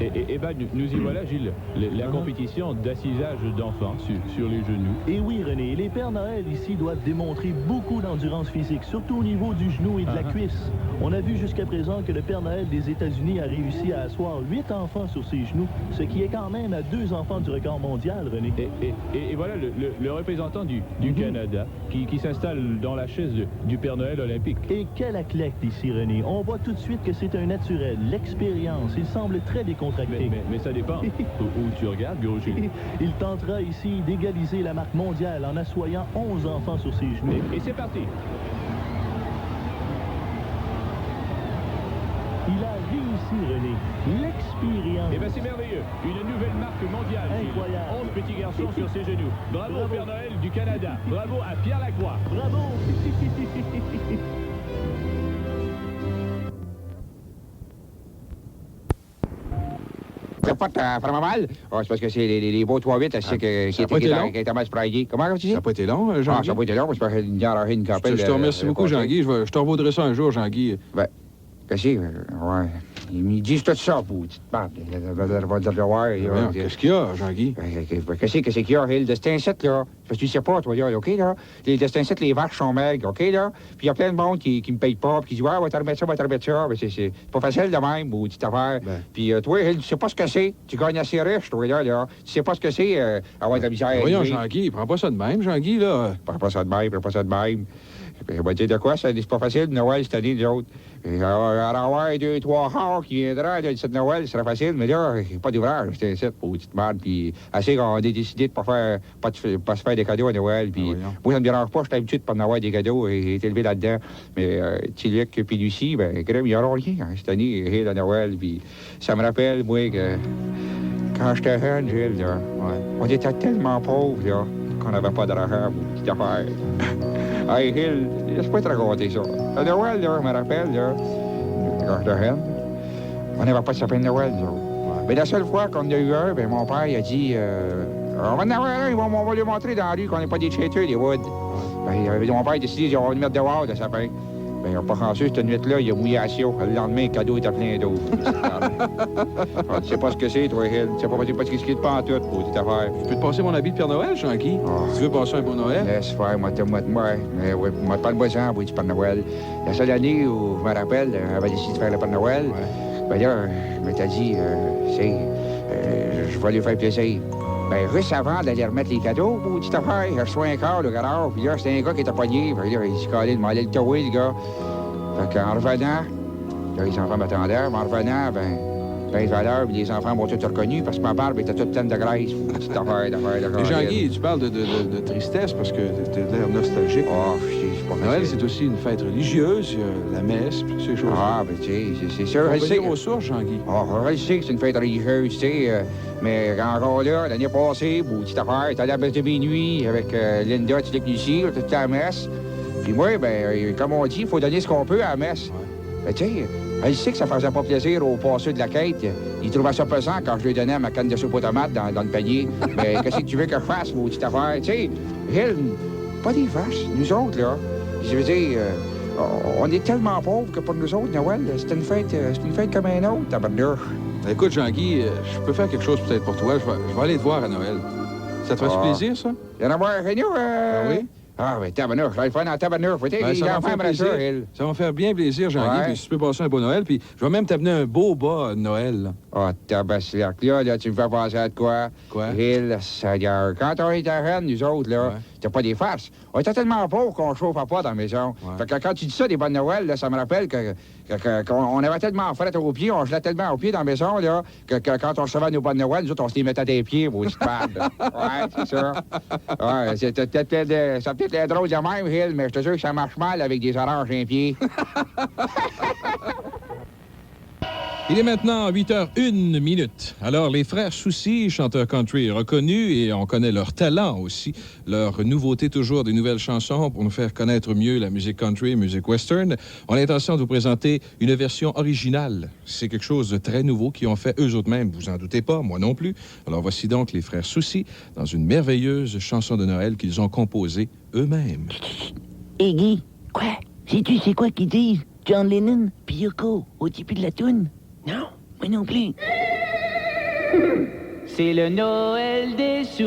Et ben, nous y voilà, Gilles, la compétition d'assisage d'enfants sur les genoux. Et oui, René, les Pères Noël ici doivent démontrer beaucoup d'endurance physique, surtout au niveau du genou et de la cuisse. On a vu jusqu'à présent que le Père Noël des États-Unis a réussi à asseoir 8 enfants sur ses genoux, ce qui est quand même à 2 enfants du record mondial, René. Et voilà le représentant du Canada qui s'installe dans la chaise du Père Noël olympique. Et quel athlète ici, René. On voit tout de suite que c'est un naturel, l'expérience. Il semble très décontracté. Mais ça dépend où tu regardes, gros Gilles. Il tentera ici d'égaliser la marque mondiale en assoyant 11 enfants sur ses genoux. Et c'est parti. Il a réussi, René. L'expérience. Eh bien, c'est merveilleux. Une nouvelle marque mondiale. Incroyable. 11 petits garçons sur ses genoux. Bravo au Père Noël du Canada. Bravo à Pierre Lacroix. Bravo. Pas de faire mal. C'est parce que c'est les beaux 3-8 qui étaient mal sprayés. Comment tu dis? Ça n'a pas été long, Jean-Guy? Ça n'a pas été long, parce que il y a une capelle. Je te remercie beaucoup, Jean-Guy. Je te revaudrai ça un jour, Jean-Guy. Ben, qu'est-ce que c'est? Ouais. Ils me disent tout ça, pour petite barbe. Qu'est-ce qu'il y a, Jean-Guy? Qu'est-ce qu'il y a, le destin 7, là? Parce que tu sais pas, toi, là, OK, là? Les destins 7, les vaches sont maigres, OK, là? Puis il y a plein de monde qui me paye pas, puis qui dit, ouais, va te remettre ça, va te remettre ça. Mais c'est pas facile de même, ou petite affaire. Puis toi, tu sais pas ce que c'est. Tu gagnes assez riche, toi, là. Tu sais pas ce que c'est, avoir de la misère. Voyons, Jean-Guy, prends pas ça de même, Jean-Guy, là. Prends pas ça de même. On va dire de quoi, c'est pas facile, Noël, cette année, les autres. Alors, 2, 3 rares qui viendraient de cette Noël, ce serait facile, mais là, pas d'ouvrage, c'était ça, pour petite merde, puis assez qu'on a décidé de pas se faire des cadeaux à Noël, puis moi, ça me dérange pas, je suis habitué de pas en avoir des cadeaux et être élevé là-dedans, mais Tilic puis Lucie, ben, crème, ils n'auront rien, cette année, à Noël, puis ça me rappelle, moi, que quand j'étais jeune, Gilles, là, on était tellement pauvres, là, qu'on n'avait pas d'argent pour petite affaire. Hey, Gilles, je peux te raconter ça. À Noël, là, je me rappelle, là, quand j'étais jeune, on n'avait pas de sapin de Noël, là. Mais la seule fois qu'on en a eu un, ben, mon père, il a dit, on va en avoir un, on va lui montrer dans la rue qu'on n'est pas des traiteurs, des woods. Ben, mon père a décidé, on va le mettre dehors, le sapin. Ben, on pas chanceux, cette nuit-là, il a mouillé à Sio. Le lendemain, le cadeau était plein d'eau. Tu sais pas ce que c'est, toi, Hill. Tu sais pas ce qu'il te pas en tout, pour toute affaire. Je peux te passer mon habit de Père Noël, Jean-Guy? Si tu veux passer un beau Noël? Laisse faire, moi. Mais oui, moi, parle-moi ça, pour du Père Noël. La seule année où, je me rappelle, on avait décidé de faire le Père Noël, ben là, je m'étais dit, je vais lui faire plaisir. Ben, juste avant d'aller remettre les cadeaux, pour une petite affaire, il reçoit un quart, le garage, puis là, c'était un gars qui était pogné. Fait là, il s'est collé, il m'a allé le tower, le gars. Fait qu'en revenant, là, les enfants m'attendaient, mais en revenant, ben, valeur, puis les enfants m'ont tous reconnus, parce que ma barbe était toute pleine de graisse, pour une petite affaire. Et Jean-Guy, tu parles de tristesse, parce que t'as l'air nostalgique. Oh, c'est pas Noël, c'est aussi une fête religieuse, la messe, puis ces choses-là. Ah, ben, tu sais, c'est sûr. On va dire aux sources, Jean-Guy. Oh, je sais que c'est une fête religieuse, tu sais, mais encore là, l'année passée, pour une petite affaire, t'allais à la messe de minuit avec Linda, Tilic, Lucie, toute la messe. Puis moi, ben, comme on dit, il faut donner ce qu'on peut à la messe. Ben, tu sais, elle sait que ça faisait pas plaisir au passeux de la quête. Il trouvait ça pesant quand je lui donnais ma canne de soupe aux tomates dans le panier. Mais qu'est-ce que tu veux que je fasse, vos petites affaires? Tu sais, pas des vaches, nous autres, là. Je veux dire, on est tellement pauvres que pour nous autres, Noël, c'est une fête comme un autre, tabarnouche. Écoute, Jean-Guy, je peux faire quelque chose peut-être pour toi. Je vais aller te voir à Noël. Ça te fait plaisir, ça? Il y en a voir chez nous, oui? Ah, mais tabarnouche, je vais le faire dans tabarnouche. Ça va me faire bien plaisir, Jean-Guy, puis si tu peux passer un beau Noël, puis je vais même t'amener un beau bas de Noël. Ah, tabarnak, là, tu me fais penser à de quoi? Quoi? Quand on était jeunes, nous autres, là, c'était pas des farces. On était tellement pauvres qu'on chauffait pas dans la maison. Fait que quand tu dis ça, des bonnes Noël, là, ça me rappelle que On avait tellement fret aux pieds, on gelait tellement aux pieds dans la maison, là, que quand on recevait nos bonnes Noël, nous autres, on se les mettait des pieds, vos histoires. Ouais, c'est ça. Ouais, ça peut-être l'air drôle de même, Hill, mais je te jure que ça marche mal avec des oranges un pied. Il est maintenant 8h01. Alors, les frères Soucy, chanteurs country reconnus, et on connaît leur talent aussi, leur nouveauté toujours des nouvelles chansons pour nous faire connaître mieux la musique country, musique western. On a l'intention de vous présenter une version originale. C'est quelque chose de très nouveau qu'ils ont fait eux autres mêmes, vous en doutez pas, moi non plus. Alors, voici donc les frères Soucy dans une merveilleuse chanson de Noël qu'ils ont composée eux-mêmes. Hé, Guy, quoi? Sais-tu c'est quoi qu'ils disent? John Lennon puis Yoko au début de la toune? Non, moi non plus. C'est le Noël des soucis.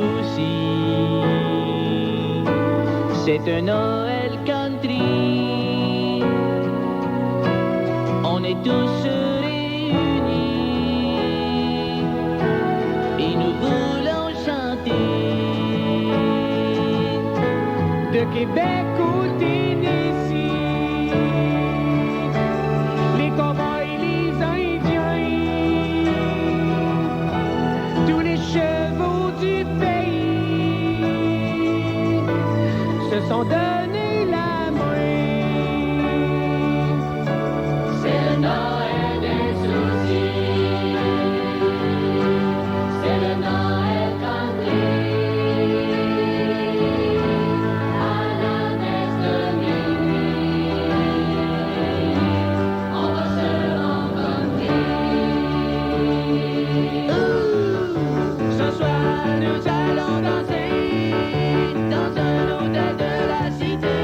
C'est un Noël country. On est tous réunis et nous voulons chanter. De Québec au Tennessee, les cowboys, les Indiens, tous les chevaux du pays se sont donné la main. C'est le Noël des soucis. C'est le Noël country. À la messe de minuit, on va se rencontrer. Ce soir, nous allons danser dans un hôtel de la cité.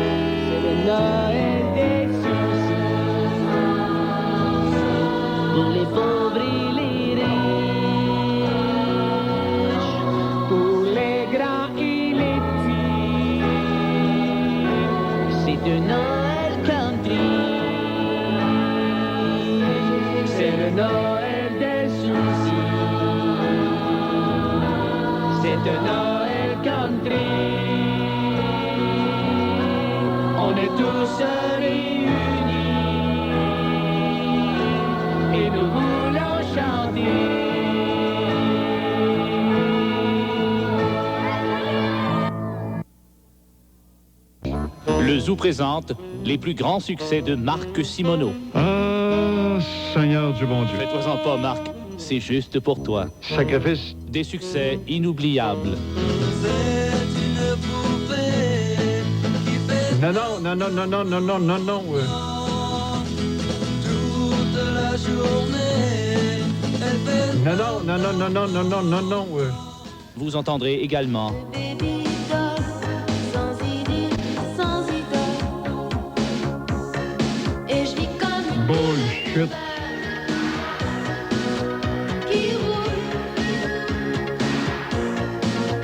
C'est le Noël des soucis. Pour les pauvres et les riches, pour les grands et les petits, c'est un Noël country. C'est le Noël des soucis. C'est un Noël country. On est tous réunis et nous voulons chanter. Le Zoo présente les plus grands succès de Marc Simoneau. Ah, Seigneur du bon Dieu. Fais-toi-en pas, Marc. C'est juste pour toi. Sacrifice. Des succès inoubliables. Non, non, non, non, non, non, non, non, non, non. Non, non, non, non, non, non, non, non, non, non. Vous entendrez également Et je vis comme une bullshit. qui roule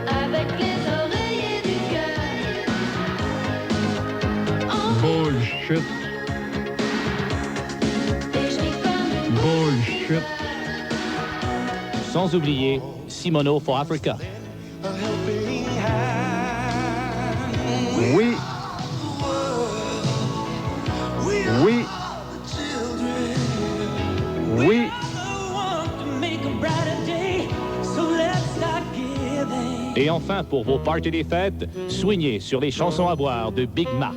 avec les oreillers du cœur. Bullshit. Et je vis comme une Bullshit. sans oublier Simoneau for Africa. Oui. Oui. Oui. Et enfin, pour vos parties des fêtes, soignez sur les chansons à boire de Big Mac.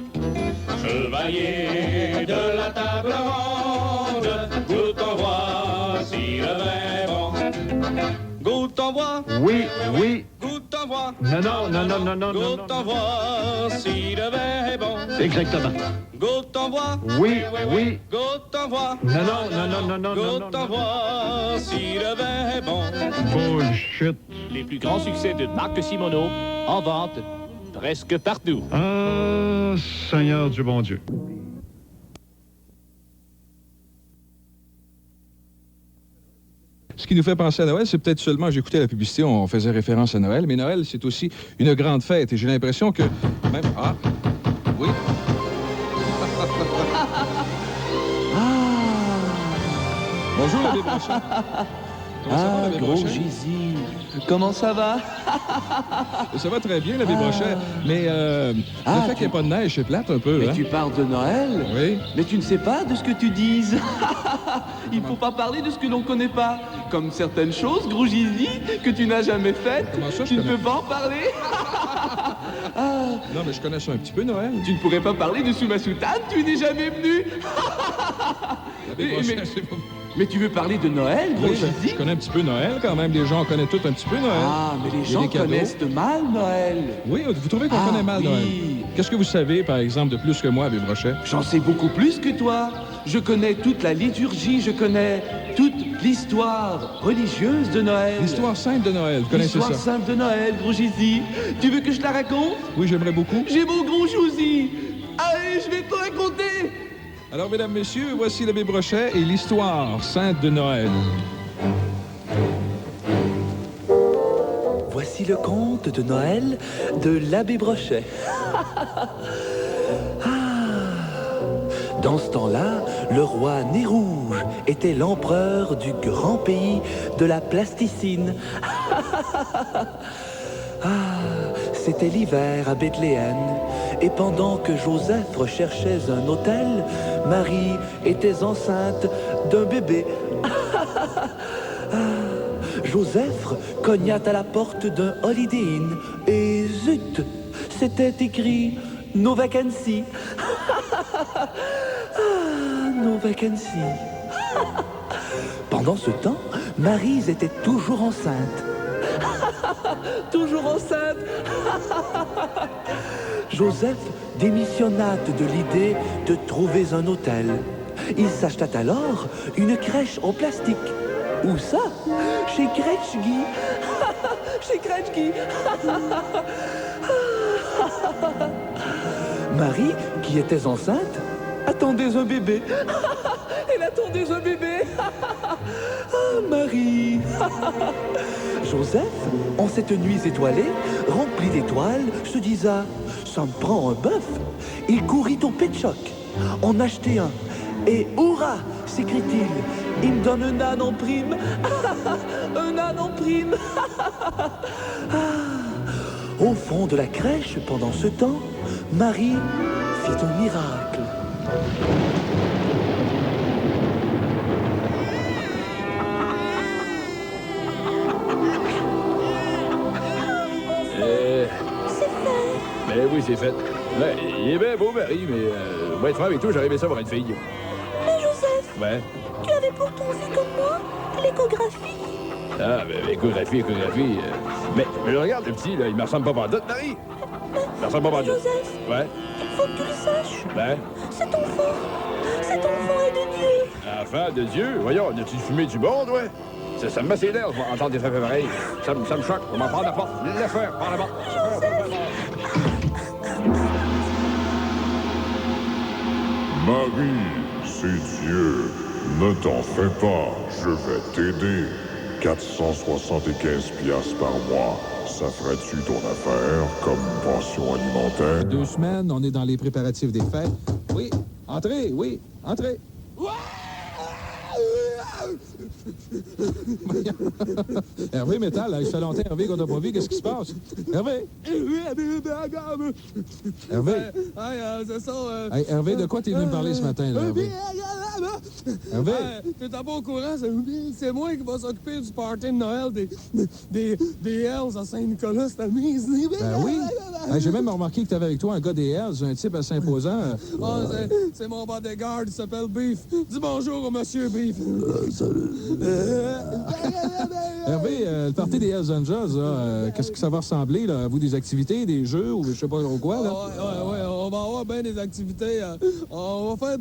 Chevalier de la table ronde, goûte en voici le vin bon. Goûte en voix. Oui, oui. Goûte en voix. Non, non, non, non, non, non, non. Goûte en voici le vin bon. Exactement. Goûte en voix. Oui, oui. Goûte en voix. Non, non, non, non, non, non, non, Goûte en voici le vin bon. Bullshit. Les plus grands succès de Marc Simoneau en vente presque partout. Ah, Seigneur du bon Dieu. Ce qui nous fait penser à Noël, c'est peut-être seulement, j'écoutais la publicité, on faisait référence à Noël, mais Noël, c'est aussi une grande fête. Et j'ai l'impression que même... Ah, oui. Bonjour, l'abbé Branchard. l'abbé gros Brochet? Jésus, comment ça va? Ça va très bien, l'abbé Brochet, mais le fait qu'il n'y ait pas de neige, c'est plate un peu. Mais hein? tu parles de Noël? Oui. Mais tu ne sais pas de ce que tu dises. Il ne faut pas parler de ce que l'on ne connaît pas. Comme certaines choses, gros Jésus, que tu n'as jamais faites. Comment ça, tu ne peux pas en parler. Non, mais je connais ça un petit peu, Noël. Tu ne pourrais pas parler de sous ma soutane, tu n'es jamais venu. Mais tu veux parler de Noël, gros Oui, Jésus? je connais un petit peu Noël quand même. Les gens connaissent tout un petit peu Noël. Ah, mais les Il y a gens des cadeaux. connaissent de mal Noël. Oui, vous trouvez qu'on connaît mal oui. Noël? Qu'est-ce que vous savez, par exemple, de plus que moi, abbé Brochet? J'en sais beaucoup plus que toi. Je connais toute la liturgie, je connais toute l'histoire religieuse de Noël. L'histoire sainte de Noël, vous connaissez ça? L'histoire sainte de Noël, gros Jésus. Tu veux que je te la raconte? Oui, j'aimerais beaucoup. J'ai mon gros Jésus. Allez, je vais te raconter. Alors, mesdames, messieurs, voici l'abbé Brochet et l'histoire sainte de Noël. Voici le conte de Noël de l'abbé Brochet. Dans ce temps-là, le roi Nez Rouge était l'empereur du grand pays de la plasticine. C'était l'hiver à Bethléem. Et pendant que Joseph recherchait un hôtel, Marie était enceinte d'un bébé. Joseph cogna à la porte d'un Holiday Inn et zut, c'était écrit « No vacancy ». No vacancy. Pendant ce temps, Marie était toujours enceinte. Toujours enceinte. Joseph démissionna de l'idée de trouver un hôtel. Il s'acheta alors une crèche en plastique. Où ça? Chez Kretschgy. Chez Kretschgy. Marie, qui était enceinte, attendait un bébé. Elle attendait un bébé. Marie. Joseph, en cette nuit étoilée, rempli d'étoiles, se disa « Ça me prend un bœuf ». Il courut au Pet Shop, en achetait un. Et « Hurrah !» s'écrie-t-il. « Il me donne un âne en prime. » Un âne en prime. Au fond de la crèche, pendant ce temps, Marie fit un miracle. Ben oui, c'est fait. Ben, il est bien beau, Marie, mais pour être franc avec toi, j'aurais aimé ça voir une fille. Mais Joseph, Ouais. tu avais pourtant vu comme moi l'échographie. Ah, ben échographie. Mais regarde, le petit, là, il me ressemble pas pantoute, Marie. Il me ressemble pas pantoute. Joseph, Ouais. il faut que tu le saches. Ben, Cet enfant est de Dieu. enfant de Dieu, voyons, as-tu fumé du bon, toi? Ça me met ses lèvres, entendre des faits pareils. Ça me choque. On m'en prend la porte. Laisse faire, prends la porte. Marie, c'est Dieu. Ne t'en fais pas, je vais t'aider. 475 piastres par mois. Ça ferait-tu ton affaire comme pension alimentaire? 2 semaines, on est dans les préparatifs des fêtes. Oui, entrez, oui, entrez. Hervé Métal, là, il fait longtemps, Hervé, qu'on t'a pas vu. Qu'est-ce qui se passe? Hervé? Hervé? C'est ça. Hey, Hervé, de quoi t'es venu me parler ce matin, là, Hervé? Hervé? T'es pas au courant, c'est moi qui va s'occuper du party de Noël des Hells à Saint-Nicolas cette année. Ben oui. Hey, j'ai même remarqué que t'avais avec toi un gars des Hells, un type assez imposant. C'est mon bodyguard, il s'appelle Beef. Dis bonjour au monsieur Beef. Hervé, le party des Hells Angels, qu'est-ce que ça va ressembler, là? À vous, des activités, des jeux ou je sais pas trop quoi, là? Ouais, on va avoir bien des activités. On va faire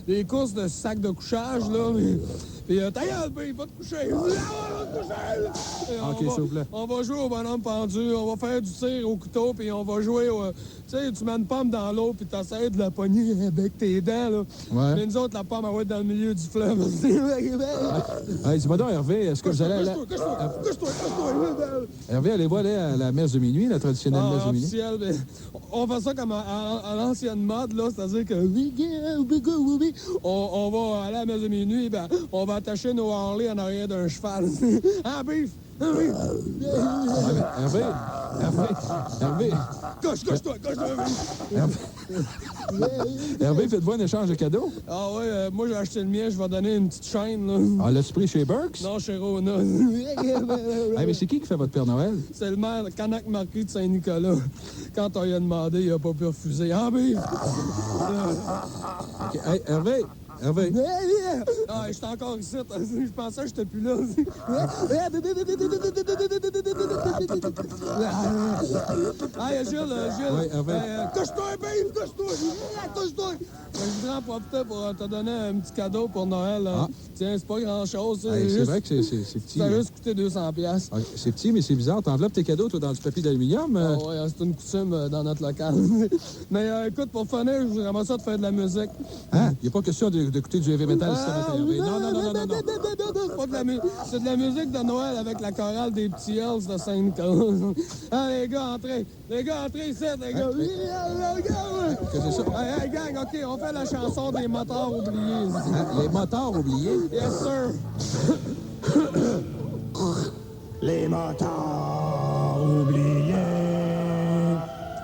des courses de sacs de couchage, là. Puis ta gueule, Beef, va te coucher. OK, s'il vous plaît. On va jouer au bonhomme pendu, on va faire du tir au couteau, puis on va jouer au... Tu sais, tu mets une pomme dans l'eau, puis t'essaies de la pogner avec tes dents, là. Ouais. Mais nous autres, la pomme, elle va être dans le milieu du fleuve. Hey, dis-moi donc, Hervé, est-ce que vous allez... Hervé, allez-vous aller à la messe de minuit, la traditionnelle messe de minuit? Officielle, mais on fait ça comme à l'ancienne mode, là, c'est-à-dire que on va à la messe de minuit, ben, on va va attacher nos Harley en arrière d'un cheval. Hein, Beef? Hervé! Coche-toi, Hervé, faites-vous un échange de cadeaux? Ah ouais, moi j'ai acheté le mien, je vais donner une petite chaîne, là. Ah, l'as-tu pris chez Burks? Non, chez Rona. Mais c'est qui fait votre Père Noël? C'est le maire, Canac Marquis de Saint-Nicolas. Quand on lui a demandé, il a pas pu refuser. Ah, Beef! OK. Hey, Hervé! Ah, je suis encore ici. Je pensais que j'étais plus là. Hey, Gilles. Oui, Hervé. Couche-toi, Beef, couche-toi. Je voudrais en profiter pour te donner un petit cadeau pour Noël. Ah. Tiens, c'est pas grand-chose. C'est vrai que c'est petit. Ça a juste coûté 200$. Ah, c'est petit, mais c'est bizarre. T'enveloppes tes cadeaux, toi, dans du papier d'aluminium? Ah ouais, c'est une coutume dans notre local. Mais écoute, pour finir, je voudrais ça de faire de la musique. Hein? Il n'y a pas question d'écouter du heavy metal si ça m'intéresse. Non. C'est de la musique de Noël avec la chorale des petits Hells de Saint-Nicolas. Ah, les gars, entrez ici, les gars. Qu'est-ce que c'est ça? Hey, gang, OK, on fait la chanson des motards oubliés. Les motards oubliés? Yes, sir. Les motards oubliés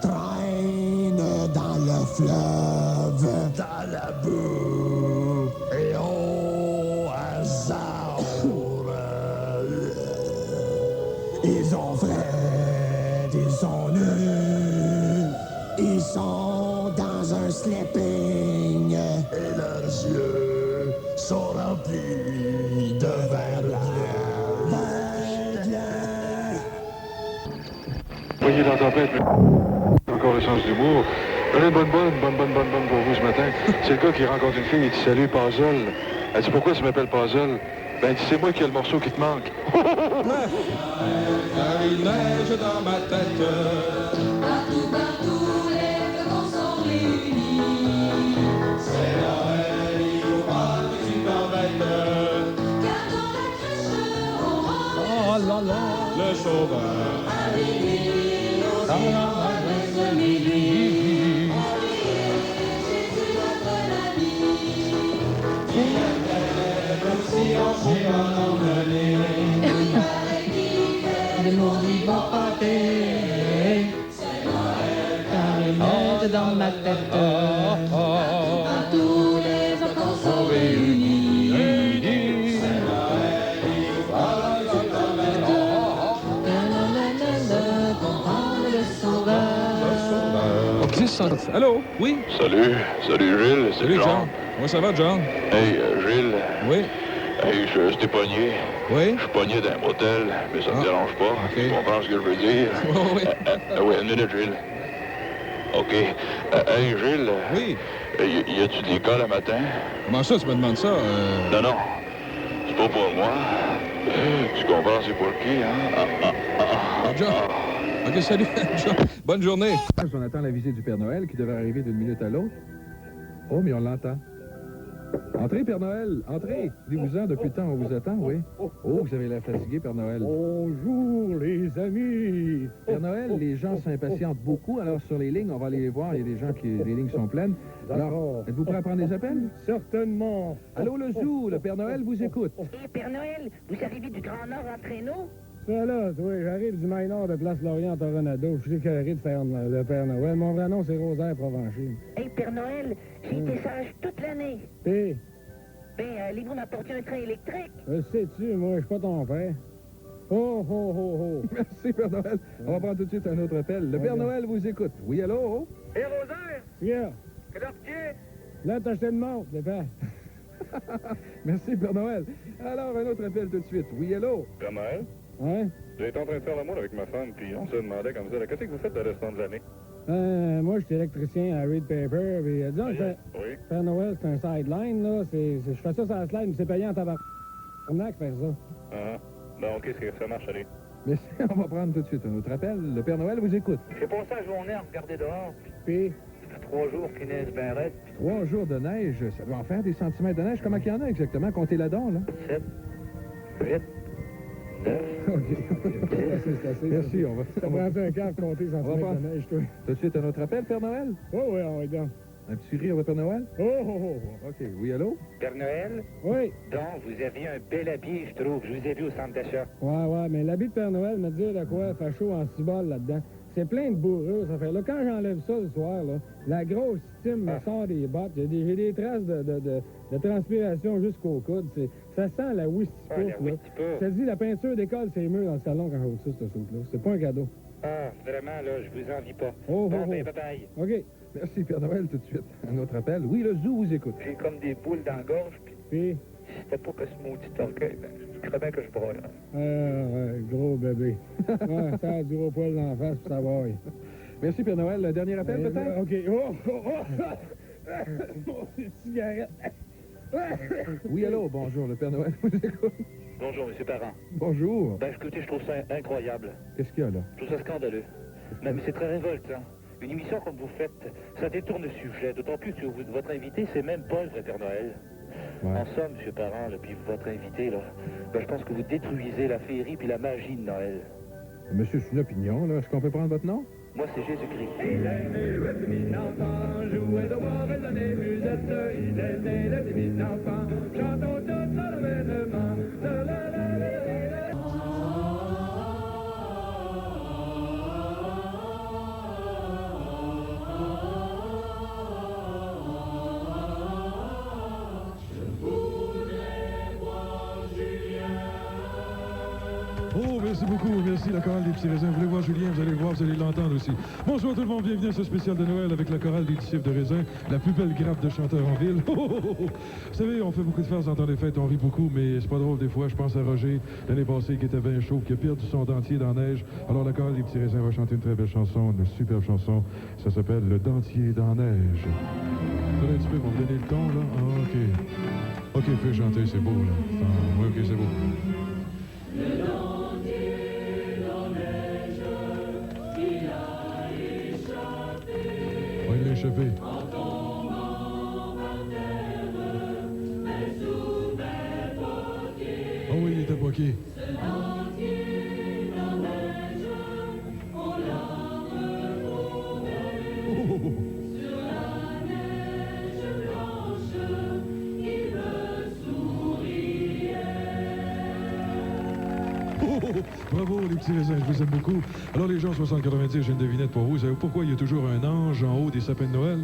traînent dans le fleuve, dans la boue et au hasard. Ils ont fret, ils sont nus, ils sont dans un sleeping et leurs yeux sont remplis de verre blanc. Voyez la tempête, mais encore le sens d'humour. J'en ai une bonne pour vous ce matin. C'est le gars qui rencontre une fille, il dit « Salut, Puzzle ». Elle dit « Pourquoi tu m'appelles Puzzle ?» Ben, il dit « C'est moi qui ai le morceau qui te manque. » Il neige dans ma tête. Partout, les feux sont réunis. C'est Noël, il faut pas que tu t'embêtes. Car dans la crèche, on rentre Le sauveur. à minuit, aux yeux de minuit. Jésus, notre ami, qui appelle comme si on s'est emmené. Les mots vivants pâtés, c'est Noël, car il neige dans ma tête. Partout les enfants sont réunis. C'est Noël, il faut que tu t'embêtes. Comprendre le sauveur. Allô? Oui? Salut Gilles, c'est Salut, John. John. Comment ça va, John? Hey, Gilles. Oui? Hey, je t'ai pogné. Oui? Je suis pogné dans un motel, mais ça me dérange pas. OK. Tu comprends ce que je veux dire? Oui. Oui, une minute, Gilles. OK. Hey, Gilles. Oui? Y a-tu de l'école le matin? Comment ça, tu me demandes ça? Non. C'est pas pour moi. Tu comprends, c'est pour qui, hein? John. OK, salut, John. Bonne journée. On attend la visite du Père Noël qui devrait arriver d'une minute à l'autre. Oh, mais on l'entend. Entrez, Père Noël, entrez. Dites-vous-en, depuis le temps, on vous attend, oui. Oh, vous avez l'air fatigué, Père Noël. Bonjour, les amis. Père Noël, les gens s'impatientent beaucoup, alors sur les lignes, on va aller les voir. Il y a des gens qui... Les lignes sont pleines. Alors, êtes-vous prêt à prendre des appels? Certainement. Allô, le zoo, le Père Noël vous écoute. Et Père Noël, vous arrivez du Grand Nord en traîneau? Ça là, oui, j'arrive du Maine-Nord de Place Lorient à Toronado. Je suis écœuré de faire le Père Noël. Mon vrai nom, c'est Rosaire Provencher. Hey, Père Noël, j'ai été sage toute l'année. Puis, Allez-vous m'apporter un train électrique? sais-tu, moi, je suis pas ton père. Oh. Merci, Père Noël. On va prendre tout de suite un autre appel. Le Père Noël vous écoute. Oui, allô? Hé, Rosaire! Yeah. Quelle heure tu es? Là, t'as acheté une montre, dépend. Merci, Père Noël. Alors, un autre appel tout de suite. Oui, allô? Père Noël, Ouais? j'étais en train de faire l'amour avec ma femme, puis on se demandait comme ça, qu'est-ce que vous faites le restant de l'année? Moi, je suis électricien à Reed Paper, puis disons, Oui. Père Noël, c'est un sideline, là. Je fais ça sur la slide, mais c'est payant en tabac. On a que faire ça. Bon, OK, ça marche, allez. Mais on va prendre tout de suite un autre appel. Le Père Noël vous écoute. J'ai passé la journée à regarder dehors. Puis, Ça fait 3 jours qu'il neige bien raide. 3 jours de neige, ça doit en faire des centimètres de neige. Comment qu'il y en a exactement? Comptez là-dedans, là. 7, 8, 9. OK. c'est assez. Merci, on va... Ça prend un quart compter On va centimètres prendre de neige, toi. tout de suite un autre appel, Père Noël? Oui, on va donc. Un petit rire de Père Noël? OK. Oui, allô? Père Noël? Oui. Donc, vous aviez un bel habit, je trouve. Je vous ai vu au centre d'achat. Ouais, mais l'habit de Père Noël me dit de quoi faire chaud en cibole là-dedans. C'est plein de bourrures, ça fait. Là, quand j'enlève ça le soir, là, la grosse stime me sort des bottes. J'ai des traces de transpiration jusqu'au coude. Ça sent la Wistipouf, là. Ça dit, la peinture d'école, c'est mieux dans le salon quand j'ouvre ça, cette chose-là. C'est pas un cadeau. Ah, vraiment, là, je vous envie pas. Bye-bye. OK. Merci, Père Noël, tout de suite. Un autre appel. Oui, le zoo vous écoute. J'ai comme des boules dans la gorge, puis si c'était pas que ce maudit orgueil, je crois bien que je broie. Gros bébé. Ça a du gros poil dans la face, puis ça va. Merci, Père Noël. Le dernier appel, peut-être? OK. Cigarette. Oui, allô, bonjour, le Père Noël vous écoute. Bonjour, M. Parent. Bonjour. Ben, écoutez, je trouve ça incroyable. Qu'est-ce qu'il y a, là? Je trouve ça scandaleux. Mais c'est très révoltant. Une émission comme vous faites, ça détourne le sujet. D'autant plus que votre invité, c'est même pas le vrai Père Noël. Ouais. En somme, M. Parent, là, puis votre invité, là, ben, je pense que vous détruisez la féerie puis la magie de Noël. Monsieur, c'est une opinion, là. Est-ce qu'on peut prendre votre nom? Moi, c'est Jésus-Christ. Il est né le petit enfant, jouait de bois et donnait musette. Il est né le petit enfant, chantons tous l'avènement. Oh, merci beaucoup. Merci, la chorale des petits raisins. Vous voulez voir Julien, vous allez le voir, vous allez l'entendre aussi. Bonsoir tout le monde, bienvenue à ce spécial de Noël avec la chorale des disciples de raisins, la plus belle grappe de chanteurs en ville. Vous savez, on fait beaucoup de farces dans les fêtes, on rit beaucoup, mais c'est pas drôle des fois. Je pense à Roger, l'année passée, qui était bien chaud, qui a perdu son dentier dans la neige. Alors la chorale des petits raisins va chanter une très belle chanson, une superbe chanson. Ça s'appelle Le dentier dans la neige. Attendez un petit peu, vous me donner le ton, là? Ah, OK. OK, fais chanter, c'est beau, là. Ah, oui, OK, c'est beau. Il l'a échappé. Oh oui, il était poqué. Bravo les petits raisins, je vous aime beaucoup. Alors les gens 60-90, j'ai une devinette pour vous. Vous savez pourquoi il y a toujours un ange en haut des sapins de Noël?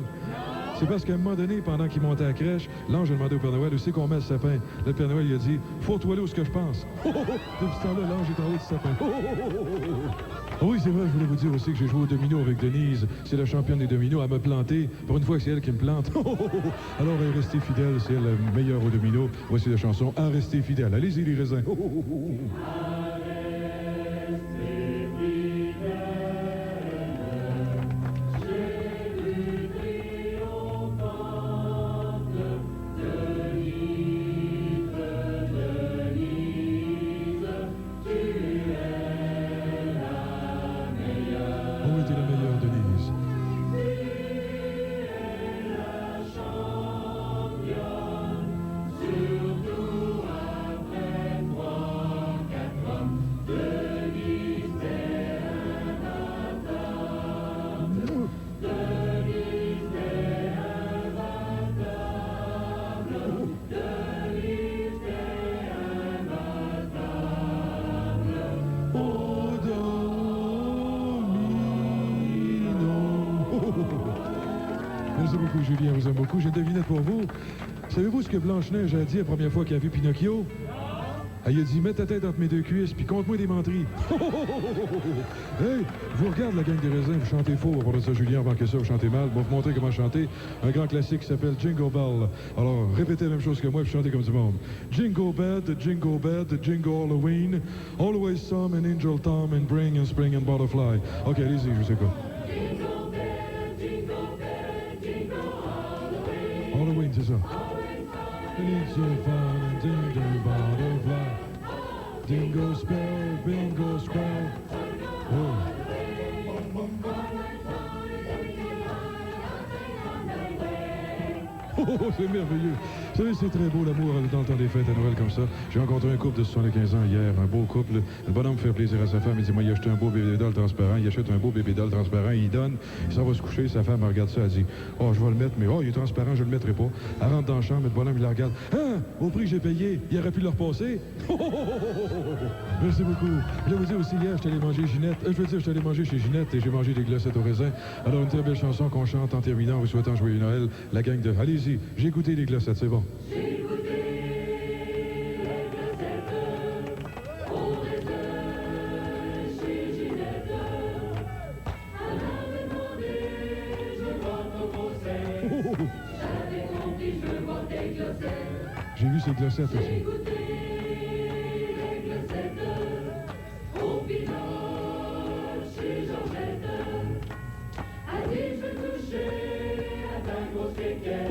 C'est parce qu'à un moment donné, pendant qu'il montait à la crèche, l'ange a demandé au Père Noël où c'est qu'on met le sapin. Le Père Noël il a dit « Faut toiler où ce que je pense. » Depuis ce temps-là, l'ange est en haut du sapin. Oui, c'est vrai, je voulais vous dire aussi que j'ai joué au domino avec Denise. C'est la championne des dominos. Elle m'a planté. Pour une fois, c'est elle qui me plante. Alors, restez fidèle, c'est elle la meilleure au domino. Voici la chanson « À rester fidèle ». Allez-y, les raisins. Merci beaucoup, Julien, vous aime beaucoup. J'ai une devinette pour vous. Savez-vous ce que Blanche-Neige a dit la première fois qu'elle a vu Pinocchio? Elle a dit, mets ta tête entre mes deux cuisses, puis compte-moi des menteries. Hey, je vous regarde, la gang des raisins, vous chantez faux. Pour ça, Julien, avant que ça, vous chantez mal. Bon, vous montrer comment chanter. Un grand classique qui s'appelle Jingle Bell. Alors, répétez la même chose que moi, puis chantez comme du monde. Jingle bell, jingle Halloween. Always some an angel Tom and bring and spring and butterfly. OK, allez-y, je vous écoute. Halloween, c'est ça. Angel Tom and jingle butterfly. Dingo spell, bingo spell. Oh. C'est merveilleux. Vous savez, c'est très beau l'amour dans le temps des fêtes à Noël comme ça. J'ai rencontré un couple de 75 ans hier, un beau couple. Le bonhomme fait plaisir à sa femme. Il dit, moi, il a acheté un beau bébé doll transparent. Il achète un beau bébé doll transparent. Il donne. Il s'en va se coucher. Sa femme regarde ça. Elle dit, oh, je vais le mettre, mais oh, il est transparent, je le mettrai pas. Elle rentre dans la chambre, le bonhomme, il la regarde. Hein? Au prix que j'ai payé, il aurait pu le repasser. Merci beaucoup. Je voulais vous dire aussi, hier, je suis allé manger Ginette. Je suis allé manger chez Ginette et j'ai mangé des glacettes au raisin. Alors, une très belle chanson qu'on chante en terminant, en vous souhaitant joyeux Noël. La gang de Allez-y, j'ai goûté les glacettes, c'est bon. J'ai goûté les glacettes au raisin chez Ginette. Elle m'avait demandé, je vois ton conseil. J'avais compris, je vois tes glacettes. J'ai vu ces glacettes aussi. J'ai goûté les glacettes au pinot chez Georgette. Elle dit, je veux toucher à ta grosse quéquette.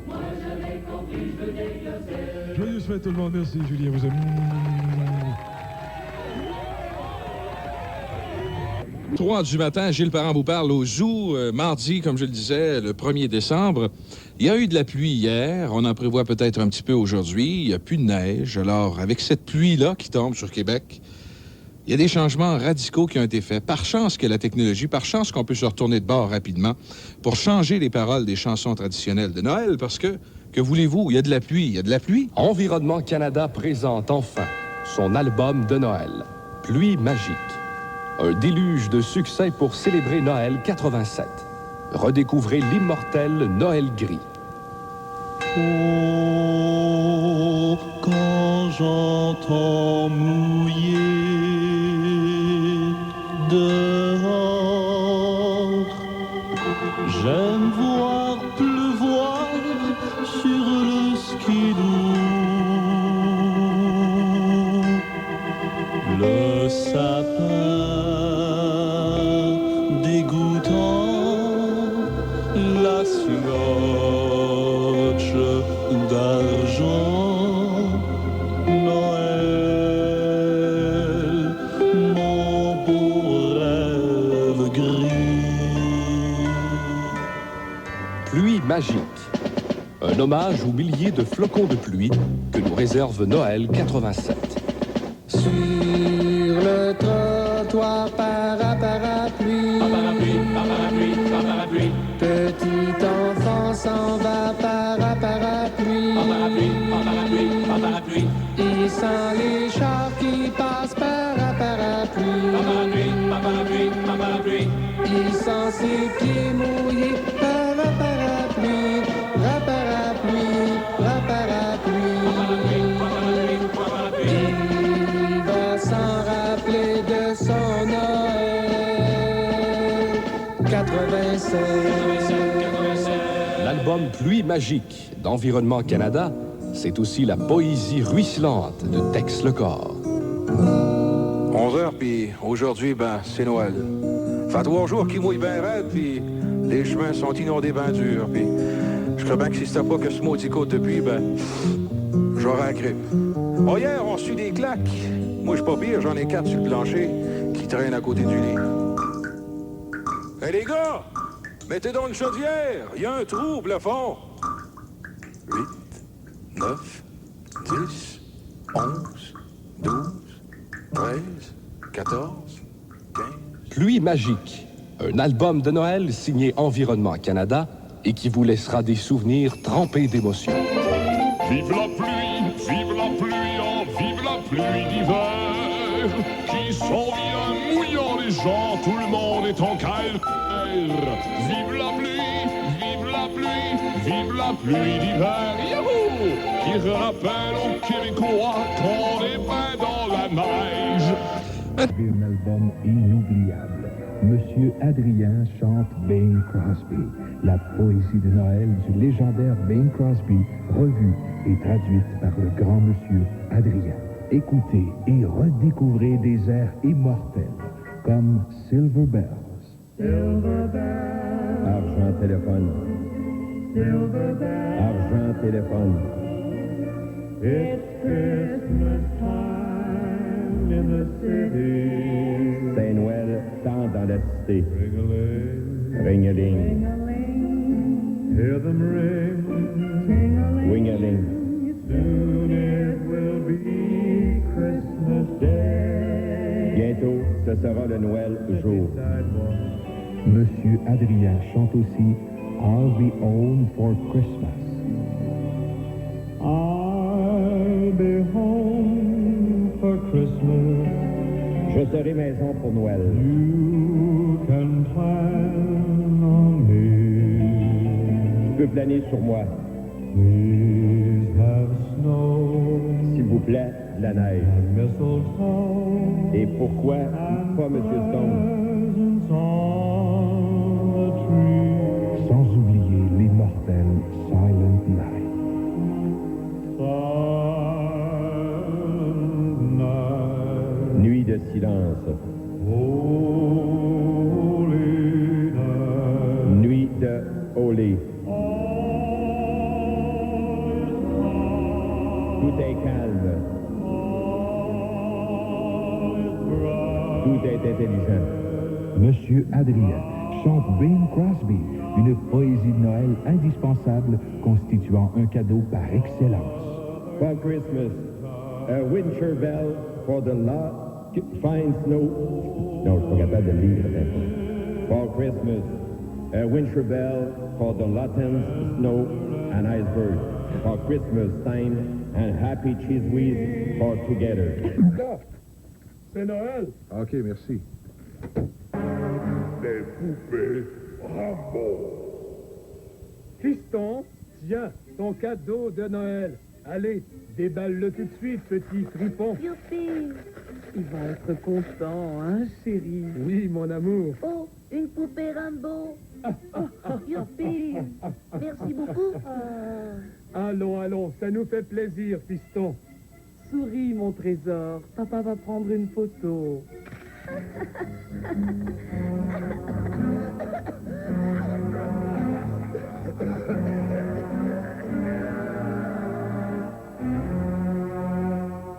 Moi j'avais compris, je veux des glacettes. Joyeuse fête tout le monde, merci Julien, vous aime. 3 du matin, Gilles Parent vous parle au Zoo, mardi, comme je le disais, le 1er décembre. Il y a eu de la pluie hier, on en prévoit peut-être un petit peu aujourd'hui, il n'y a plus de neige. Alors, avec cette pluie-là qui tombe sur Québec, il y a des changements radicaux qui ont été faits. Par chance que la technologie, par chance qu'on peut se retourner de bord rapidement pour changer les paroles des chansons traditionnelles de Noël, parce que voulez-vous, il y a de la pluie, il y a de la pluie. Environnement Canada présente enfin son album de Noël, Pluie magique. Un déluge de succès pour célébrer Noël 87. Redécouvrez l'immortel Noël gris. Oh, quand j'entends mouiller dehors, j'aime voir pleuvoir sur le skidoo. Le sapin dégoûtant, la scotch d'argent, Noël, mon beau rêve gris. Pluie magique. Un hommage aux milliers de flocons de pluie que nous réserve Noël 87. Sur le trottoir parapluie, parapluie, petit enfant s'en va parapluie, il sent les chars qui passent parapluie, il sent ses pieds mouillés parapluie, il va s'en rappeler de son Noël 87. L'album Pluie magique d'Environnement Canada, c'est aussi la poésie ruisselante de Tex Lecor. 11h, puis aujourd'hui, ben, c'est Noël. Fait 3 jours qu'il mouille bien raide, puis les chemins sont inondés bien durs, puis je crois bien que si c'était pas que ce maudit côte depuis, ben, j'aurais la grippe. Oh, hier, on suit des claques. Moi, je suis pas pire, j'en ai 4 sur le plancher qui traînent à côté du lit. Hey, les gars, mettez donc une chaudière, il y a un trou au plafond. 8, 9, 10, 11, 12, 13, 14, 15... Pluie magique, un album de Noël signé Environnement Canada et qui vous laissera des souvenirs trempés d'émotions. Vive la pluie, oh, vive la pluie d'hiver, qui s'en vient mouillant les gens, tout le monde est en calvaire. Vive la pluie, vive la pluie, vive la pluie d'hiver, youhou, qui rappelle aux Québécois qu'on est bien dans la neige. Un album inoubliable. Monsieur Adrien chante Bing Crosby, la poésie de Noël du légendaire Bing Crosby, revue et traduite par le grand monsieur Adrien. Écoutez et redécouvrez des airs immortels comme Silver Bells. Silver bells, Argent téléphone. silver bells, Argent téléphone. it's Christmas time in the city. C'est Noël, tant dans la cité. Ring-a-ling. Hear them ring. Wing-a-ling. Soon it will be Christmas Day. Bientôt, ce sera le Noël jour. Monsieur Adrien chante aussi I'll Be Home for Christmas. I'll be home for Christmas. Je serai maison pour Noël. You can plan on me. Tu peux planer sur moi. Please have snow. S'il vous plaît, la neige. Mistletoe. Et pourquoi pas Monsieur Stone? Sans oublier l'immortel Silent Night. Nuit de silence. Nuit de Holy. Tout est calme. Tout est intelligent. Monsieur Adrien chante Bing Crosby, une poésie de Noël indispensable constituant un cadeau par excellence. For Christmas, a winter bell for the fine snow. Non, je suis pas capable de le lire. For Christmas, a winter bell for the Latin snow and iceberg. For Christmas time and happy cheese whiz for together. C'est Noël. OK, merci. Des poupées Rambo. Fiston, tiens, ton cadeau de Noël. Allez, déballe-le tout de suite, petit fripon. Youpi! Il va être content, hein, chérie? Oui, mon amour. Oh, une poupée Rambo. Youpi! Merci beaucoup. Allons, allons, ça nous fait plaisir, fiston. Souris, mon trésor. Papa va prendre une photo.